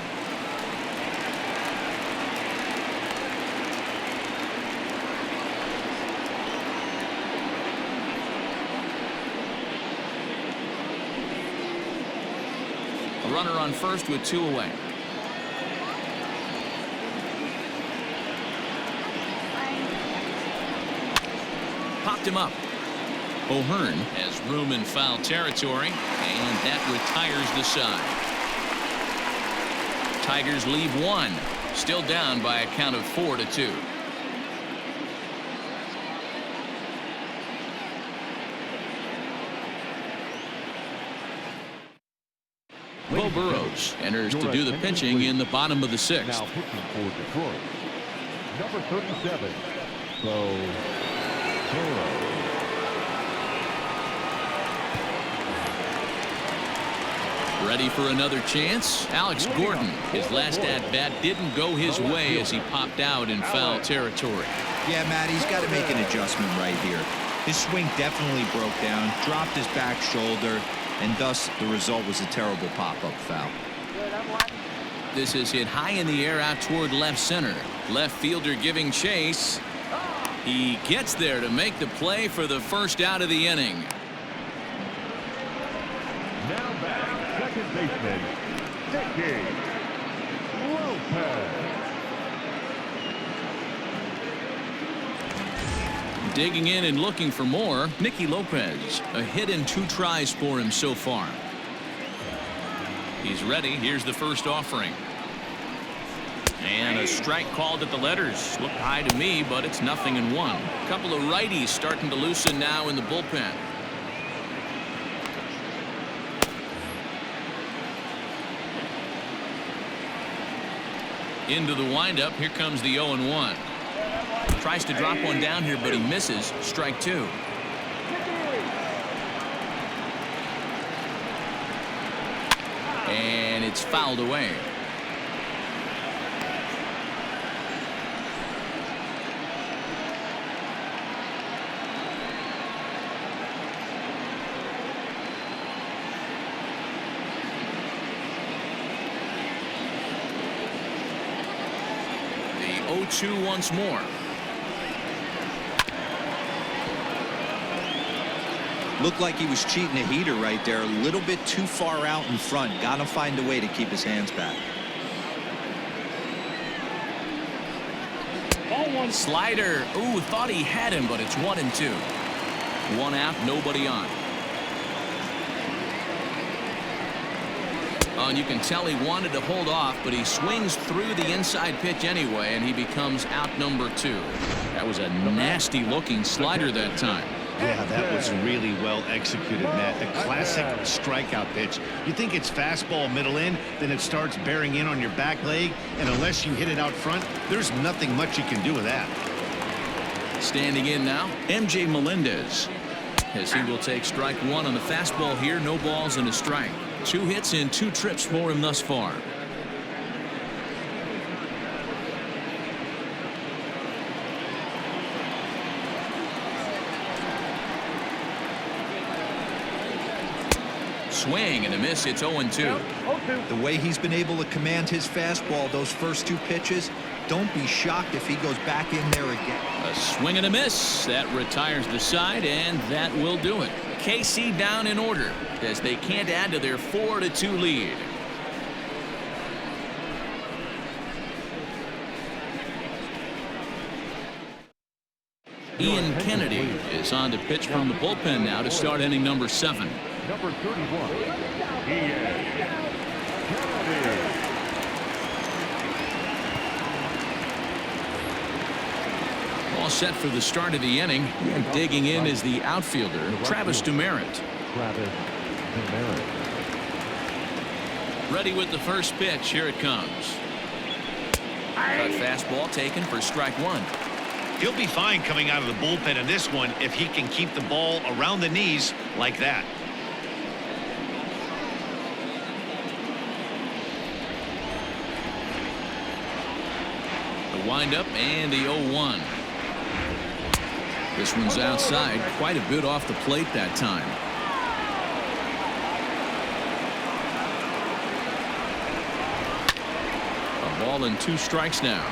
A runner on first with 2 away. Popped him up. O'Hearn has room in foul territory, and that retires the side. Tigers leave 1, still down by a count of 4-2. Bo Burrows enters to do the pitching in the bottom of the 6th. Now pitching for Detroit, number 37, Bo Burrows. Ready for another chance? Alex Gordon. His last at-bat didn't go his way as he popped out in foul territory. Yeah, Matt, he's got to make an adjustment right here. His swing definitely broke down, dropped his back shoulder, and thus the result was a terrible pop-up foul. This is hit high in the air out toward left center. Left fielder giving chase. He gets there to make the play for the first out of the inning. Now back, second baseman, Nicky Lopez. Digging in and looking for more, Nicky Lopez. A hit in 2 tries for him so far. He's ready. Here's the first offering. And a strike called at the letters. Looked high to me, but it's 0-1. A couple of righties starting to loosen now in the bullpen. Into the windup. Here comes the 0-1. Tries to drop one down here, but he misses. Strike 2. And it's fouled away. The 0-2 once more. Looked like he was cheating a heater right there. A little bit too far out in front. Got to find a way to keep his hands back. Slider. Ooh, thought he had him, but it's 1-2. 1 out, nobody on. Oh, and you can tell he wanted to hold off, but he swings through the inside pitch anyway, and he becomes out number 2. That was a nasty looking slider that time. Yeah, that was really well executed, Matt. A classic strikeout pitch. You think it's fastball middle in, then it starts bearing in on your back leg, and unless you hit it out front, there's nothing much you can do with that. Standing in now, MJ Melendez, as he will take strike 1 on the fastball here. No balls and a strike. 2 hits in 2 trips for him thus far. Swing and a miss. It's 0-2. The way he's been able to command his fastball those first 2 pitches, don't be shocked if he goes back in there again. A swing and a miss. That retires the side, and that will do it. KC down in order as they can't add to their 4-2 lead. Ian Kennedy is on to pitch from the bullpen now to start inning number 7. Number 31, Ian Kennedy. All set for the start of the inning. And digging in is the outfielder, Travis Demeritte. Ready with the first pitch. Here it comes. Cut fastball taken for strike 1. He'll be fine coming out of the bullpen in this one if he can keep the ball around the knees like that. The windup and the 0-1. This one's outside, quite a bit off the plate that time. A ball and 2 strikes now.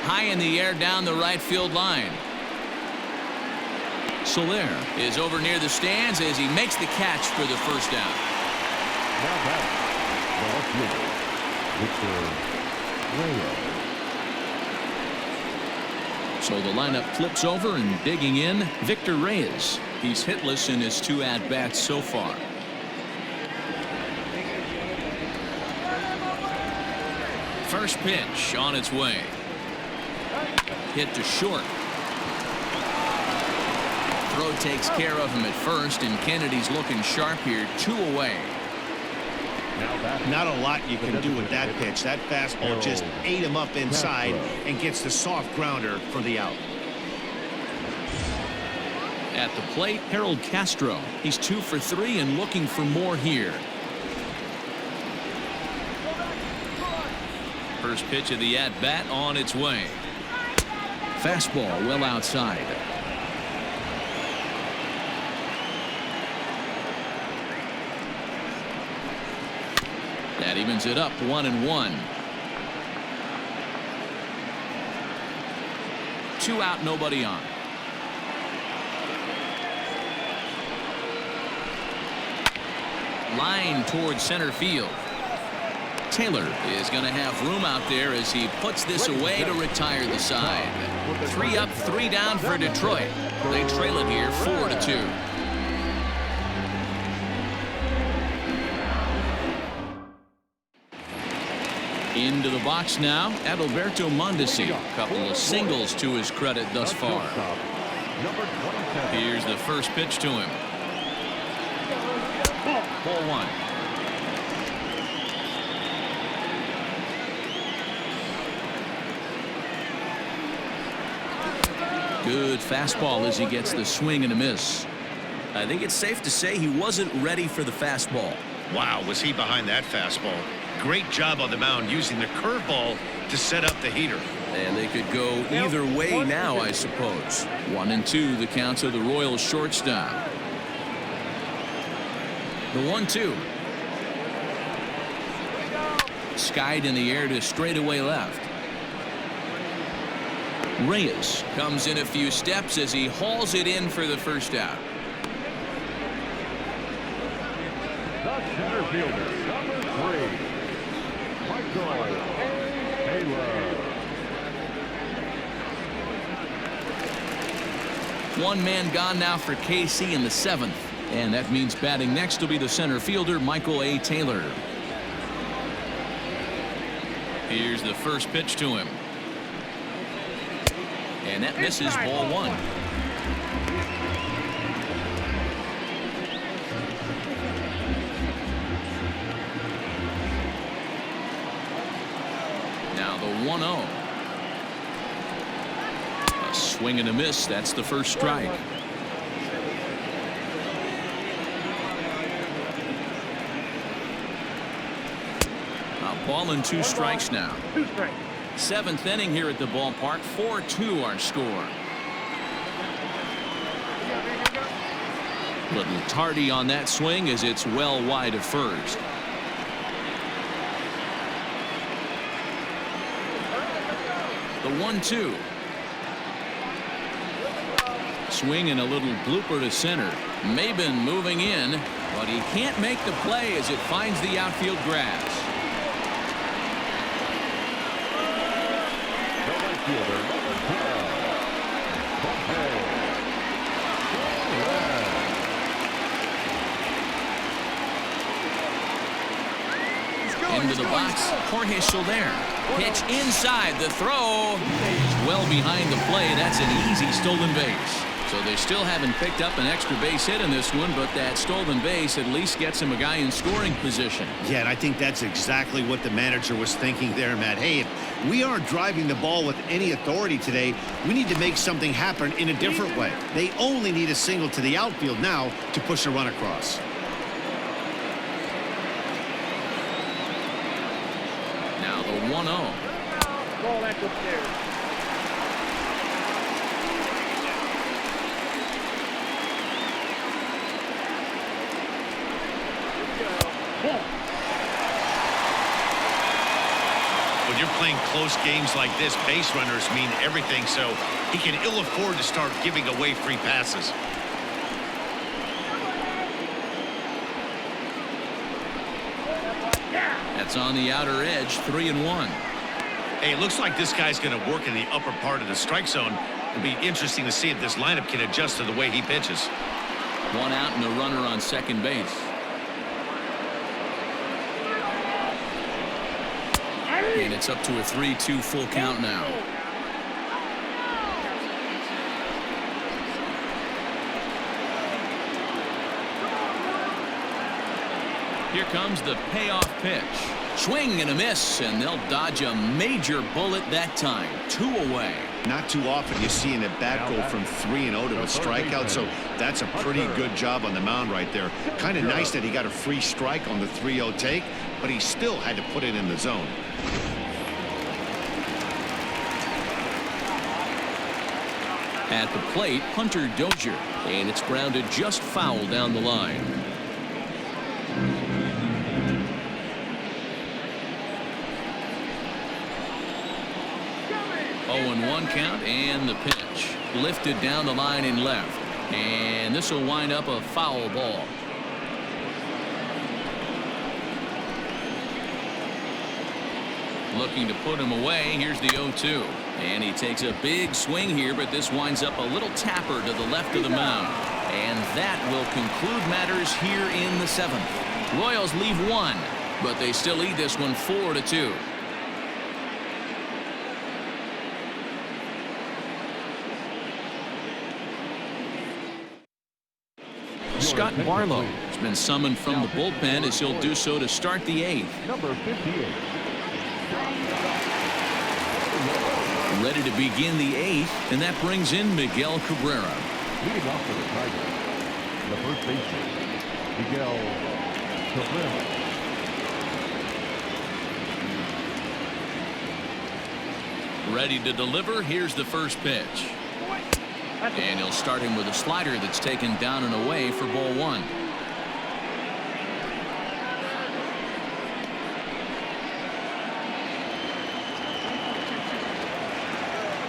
High in the air down the right field line. Soler is over near the stands as he makes the catch for the first out. Now back, Victor Reyes. So the lineup flips over, and digging in, Victor Reyes. He's hitless in his 2 at-bats so far. First pitch on its way. Hit to short. Throw takes care of him at first, and Kennedy's looking sharp here. 2 away. Now back. Not a lot you can do with that pitch. That fastball just ate him up inside and gets the soft grounder for the out. At the plate, Harold Castro. He's 2 for 3 and looking for more here. First pitch of the at-bat on its way. Fastball well outside. That evens it up 1-1. 2 out, nobody on. Line towards center field. Taylor is going to have room out there as he puts this away to retire the side. 3 up, 3 down for Detroit. They trail it here 4-2. Into the box now, Adalberto Mondesi. Couple of singles to his credit thus far. Here's the first pitch to him. Ball 1. Good fastball as he gets the swing and a miss. I think it's safe to say he wasn't ready for the fastball. Wow, was he behind that fastball. Great job on the mound using the curveball to set up the heater. And they could go either way now, I suppose. 1-2 the counts of the Royals shortstop. The 1-2. Skied in the air to straightaway left. Reyes comes in a few steps as he hauls it in for the first out. The center fielder, number 3, Michael Taylor. 1 man gone now for KC in the 7th. And that means batting next will be the center fielder, Michael A. Taylor. Here's the first pitch to him. And that misses, ball 1. Now the 1-0. A swing and a miss. That's the first strike. Ball and 2 strikes now. 2 strikes. 7th inning here at the ballpark. 4-2 our score. Little tardy on that swing as it's well wide of first. The 1-2. Swing and a little blooper to center. Maben moving in, but he can't make the play as it finds the outfield grass. Into the box, Jorge Soler. Pitch inside, the throw is well behind the play. That's an easy stolen base. So they still haven't picked up an extra base hit in this one, but that stolen base at least gets him a guy in scoring position. Yeah, and I think that's exactly what the manager was thinking there, Matt. Hey, if we aren't driving the ball with any authority today, we need to make something happen in a different way. They only need a single to the outfield now to push a run across. Now the 1-0. Ball that's upstairs. When you're playing close games like this, base runners mean everything, so he can ill afford to start giving away free passes. That's on the outer edge, 3-1. Hey, it looks like this guy's going to work in the upper part of the strike zone. It'll be interesting to see if this lineup can adjust to the way he pitches. 1 out and a runner on second base. And it's up to a 3-2 full count now. Here comes the payoff pitch. Swing and a miss, and they'll dodge a major bullet that time. 2 away. Not too often you see an at-bat go from 3-0 to a strikeout, so that's a pretty good job on the mound right there. Kind of nice that he got a free strike on the 3-0 take, but he still had to put it in the zone. At the plate, Hunter Dozier, and it's grounded just foul down the line. 0-1 count, and the pitch lifted down the line and left, and this will wind up a foul ball. Looking to put him away. Here's the 0-2, and he takes a big swing here, but this winds up a little tapper to the left of the mound, and that will conclude matters here in the 7th. Royals leave 1, but they still lead this one 4-2. Scott Barlow has been summoned from the bullpen as he'll do so to start the 8th. Number 58. Ready to begin the 8th, and that brings in Miguel Cabrera. Leading off for the Tigers, the first baseman, Miguel Cabrera. Ready to deliver. Here's the first pitch. And he'll start him with a slider that's taken down and away for ball 1.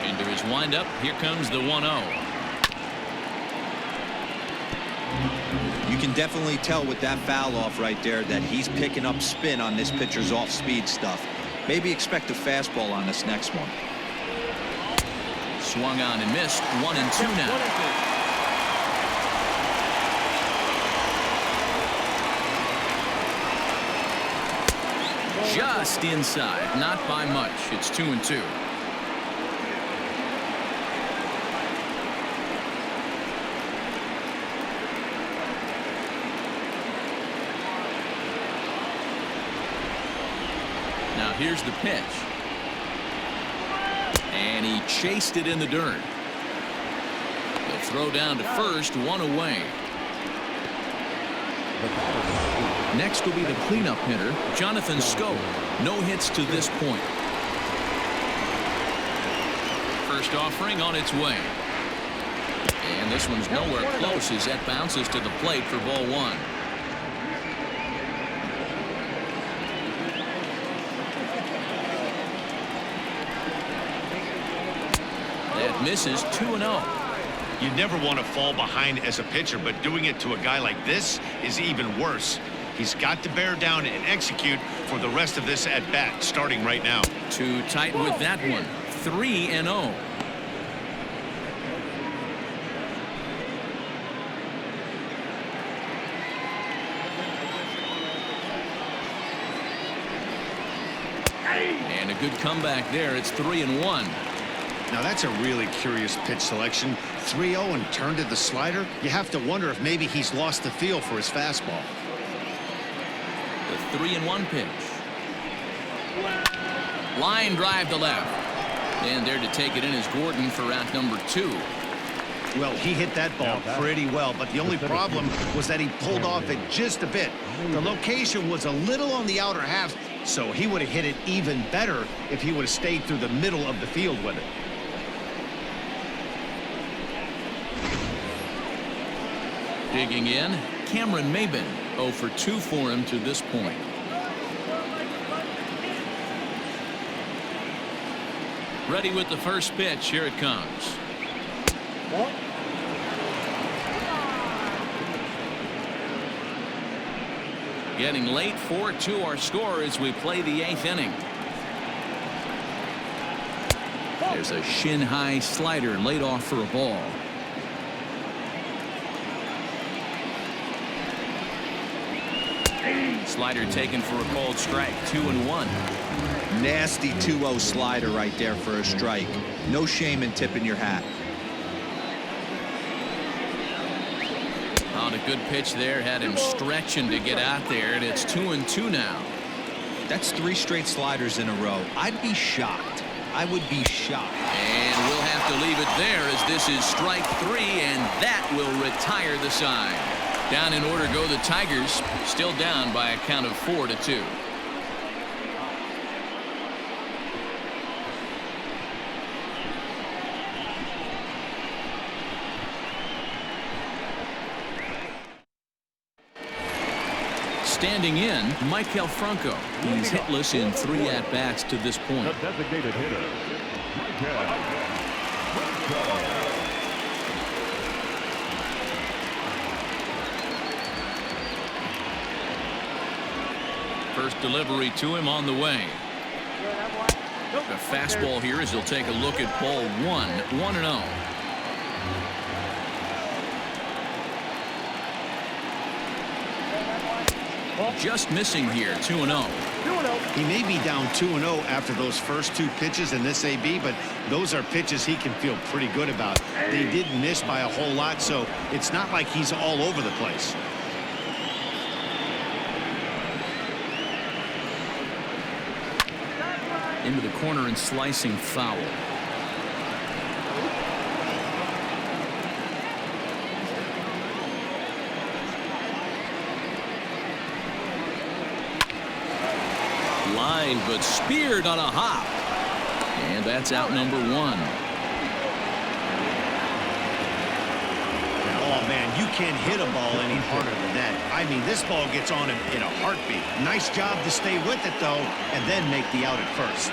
Into his windup. Here comes the 1-0. You can definitely tell with that foul off right there that he's picking up spin on this pitcher's off-speed stuff. Maybe expect a fastball on this next one. Swung on and missed. 1-2 now. Just inside, not by much. It's 2-2. Now here's the pitch. And he chased it in the dirt. The throw down to first, 1 away. Next will be the cleanup hitter, Jonathan Scope. No hits to this point. First offering on its way. And this one's nowhere close as that bounces to the plate for ball 1. Misses. 2-0. You never want to fall behind as a pitcher, but doing it to a guy like this is even worse. He's got to bear down and execute for the rest of this at bat, starting right now. Too tight with that one. 3-0. And a good comeback there. It's 3-1. Now that's a really curious pitch selection. 3-0 and turned to the slider. You have to wonder if maybe he's lost the feel for his fastball. The 3-1 pitch. Line drive to left. And there to take it in is Gordon for out number 2. Well, he hit that ball pretty well, but the only problem was that he pulled off it just a bit. The location was a little on the outer half, so he would have hit it even better if he would have stayed through the middle of the field with it. Digging in, Cameron Maben. 0 for 2 for him to this point. Ready with the first pitch. Here it comes. Getting late. 4-2 our score as we play the 8th inning. There's a shin-high slider laid off for a ball. Slider taken for a called strike. 2-1. Nasty 2-0 slider right there for a strike. No shame in tipping your hat. On a good pitch there, had him stretching to get out there, and it's 2-2 now. That's 3 straight sliders in a row. I'd be shocked. I would be shocked. And we'll have to leave it there as this is strike 3, and that will retire the side. Down in order go the Tigers, still down by a count of 4-2. Standing in, Michael Franco. He's hitless in 3 at-bats to this point. The designated hitter, Michael Franco. First delivery to him on the way. The fastball here as he'll take a look at ball 1, 1-0. Just missing here, 2-0. He may be down 2-0 after those first 2 pitches in this AB, but those are pitches he can feel pretty good about. They didn't miss by a whole lot, so it's not like he's all over the place. Into the corner and slicing foul. Line, but speared on a hop. And that's out number 1. Oh, man, you can't hit a ball any harder than that. I mean, this ball gets on him in a heartbeat. Nice job to stay with it, though, and then make the out at first.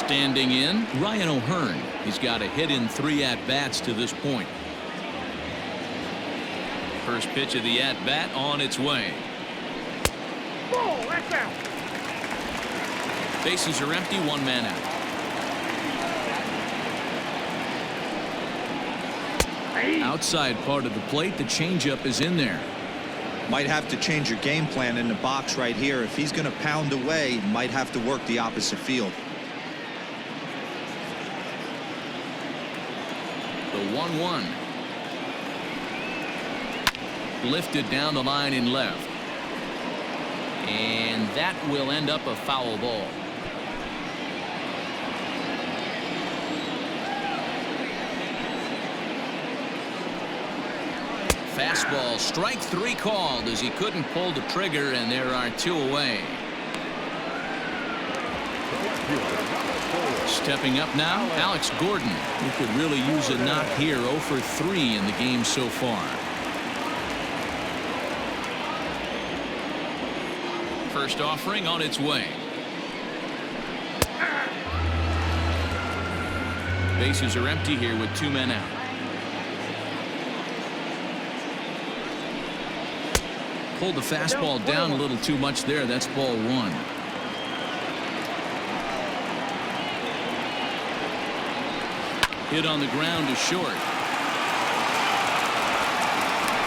Standing in, Ryan O'Hearn. He's got a hit in 3 at-bats to this point. First pitch of the at-bat on its way. Ball, that's out. Bases are empty, 1 man out. Outside part of the plate, the changeup is in there. Might have to change your game plan in the box right here. If he's going to pound away, might have to work the opposite field. The 1-1. Lifted down the line in left. And that will end up a foul ball. Fastball, strike 3 called as he couldn't pull the trigger, and there are 2 away. Stepping up now, Alex Gordon, who could really use a knock here. 0 for 3 in the game so far. First offering on its way. Bases are empty here with 2 men out. Pulled the fastball down a little too much there. That's ball 1. Hit on the ground to short.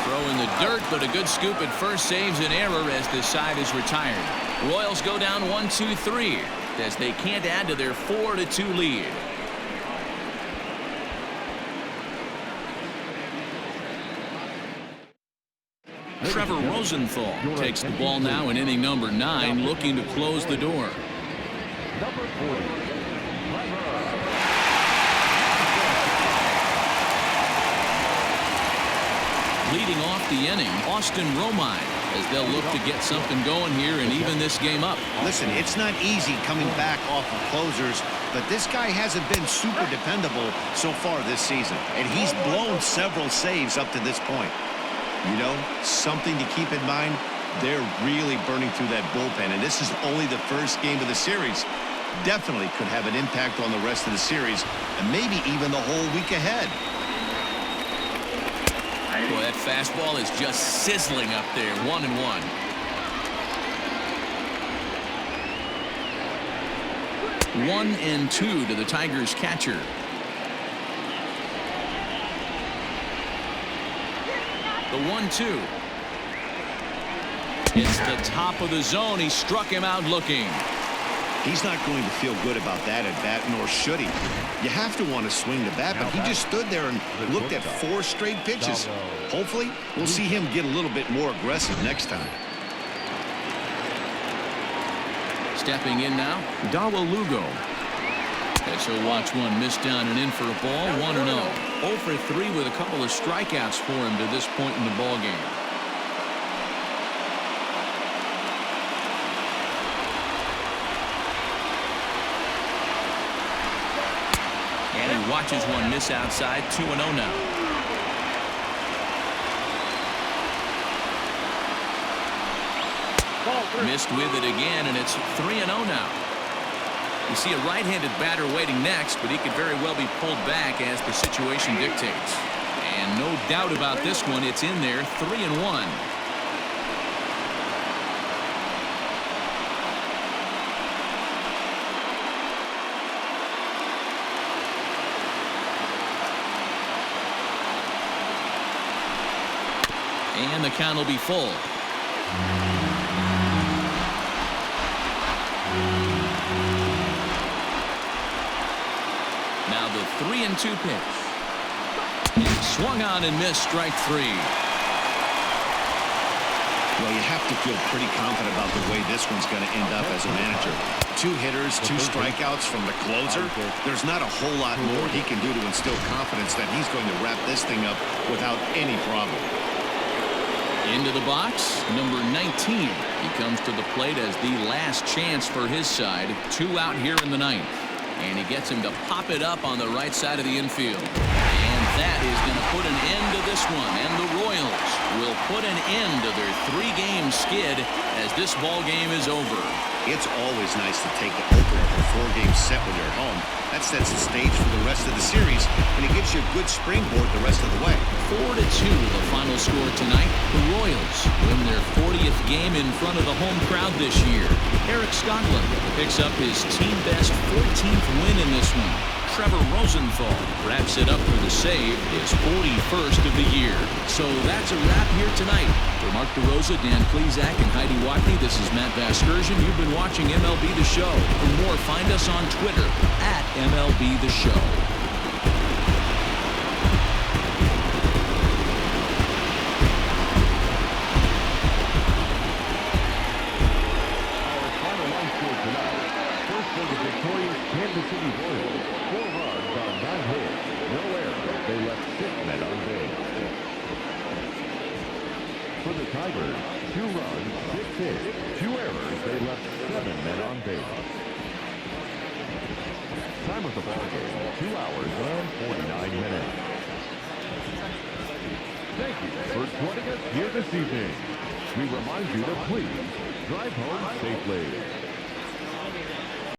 Throw in the dirt, but a good scoop at first saves an error as the side is retired. Royals go down 1-2-3 as they can't add to their 4-2 lead. Trevor Rosenthal takes the ball now in inning number 9, looking to close the door. Number 40. Leading off the inning, Austin Romine, as they'll look to get something going here and even this game up. Listen, it's not easy coming back off of closers, but this guy hasn't been super dependable so far this season, and he's blown several saves up to this point. You know, something to keep in mind, they're really burning through that bullpen, and this is only the first game of the series. Definitely could have an impact on the rest of the series, and maybe even the whole week ahead. Boy, that fastball is just sizzling up there. 1-1. One and 2 to the Tigers catcher. The 1-2. It's the top of the zone. He struck him out looking. He's not going to feel good about that at bat, nor should he. You have to want to swing the bat, but he just stood there and looked at 4 straight pitches. Hopefully, we'll see him get a little bit more aggressive next time. Stepping in now, Dawa Lugo. As he'll watch one miss down and in for a ball, 1-0. 0 for 3 with a couple of strikeouts for him to this point in the ball game. And he watches one miss outside, 2-0 now. Missed with it again, and it's 3-0 now. You see a right-handed batter waiting next, but he could very well be pulled back as the situation dictates. And no doubt about this one, it's in there, 3-1. And the count will be full. Now the 3-2 pitch. And swung on and missed, strike 3. Well, you have to feel pretty confident about the way this one's going to end up as a manager. 2 hitters, 2 strikeouts from the closer. There's not a whole lot more he can do to instill confidence that he's going to wrap this thing up without any problem. Into the box, number 19. He comes to the plate as the last chance for his side. 2 out here in the 9th. And he gets him to pop it up on the right side of the infield. And that is going to put an end to this one. And the Royals will put an end to their 3-game skid as this ball game is over. It's always nice to take the opener of a 4-game set when you're at home. That sets the stage for the rest of the series, and it gives you a good springboard the rest of the way. 4-2 the final score tonight. The Royals win their 40th game in front of the home crowd this year. Eric Scotland picks up his team-best 14th win in this one. Trevor Rosenthal wraps it up for the save, his 41st of the year. So that's a wrap here tonight. For Mark DeRosa, Dan Plesac, and Heidi Watney, this is Matt Vasgersian. You've been watching MLB The Show. For more, find us on Twitter at MLB The Show. Kansas City Royals, 4 runs on 9 hits, no errors. They left 6 men on base. For the Tigers, 2 runs, 6 hits, 2 errors. They left 7 men on base. Time of the ball game, 2 hours and 49 minutes. Thank you for joining us here this evening. We remind you to please drive home safely.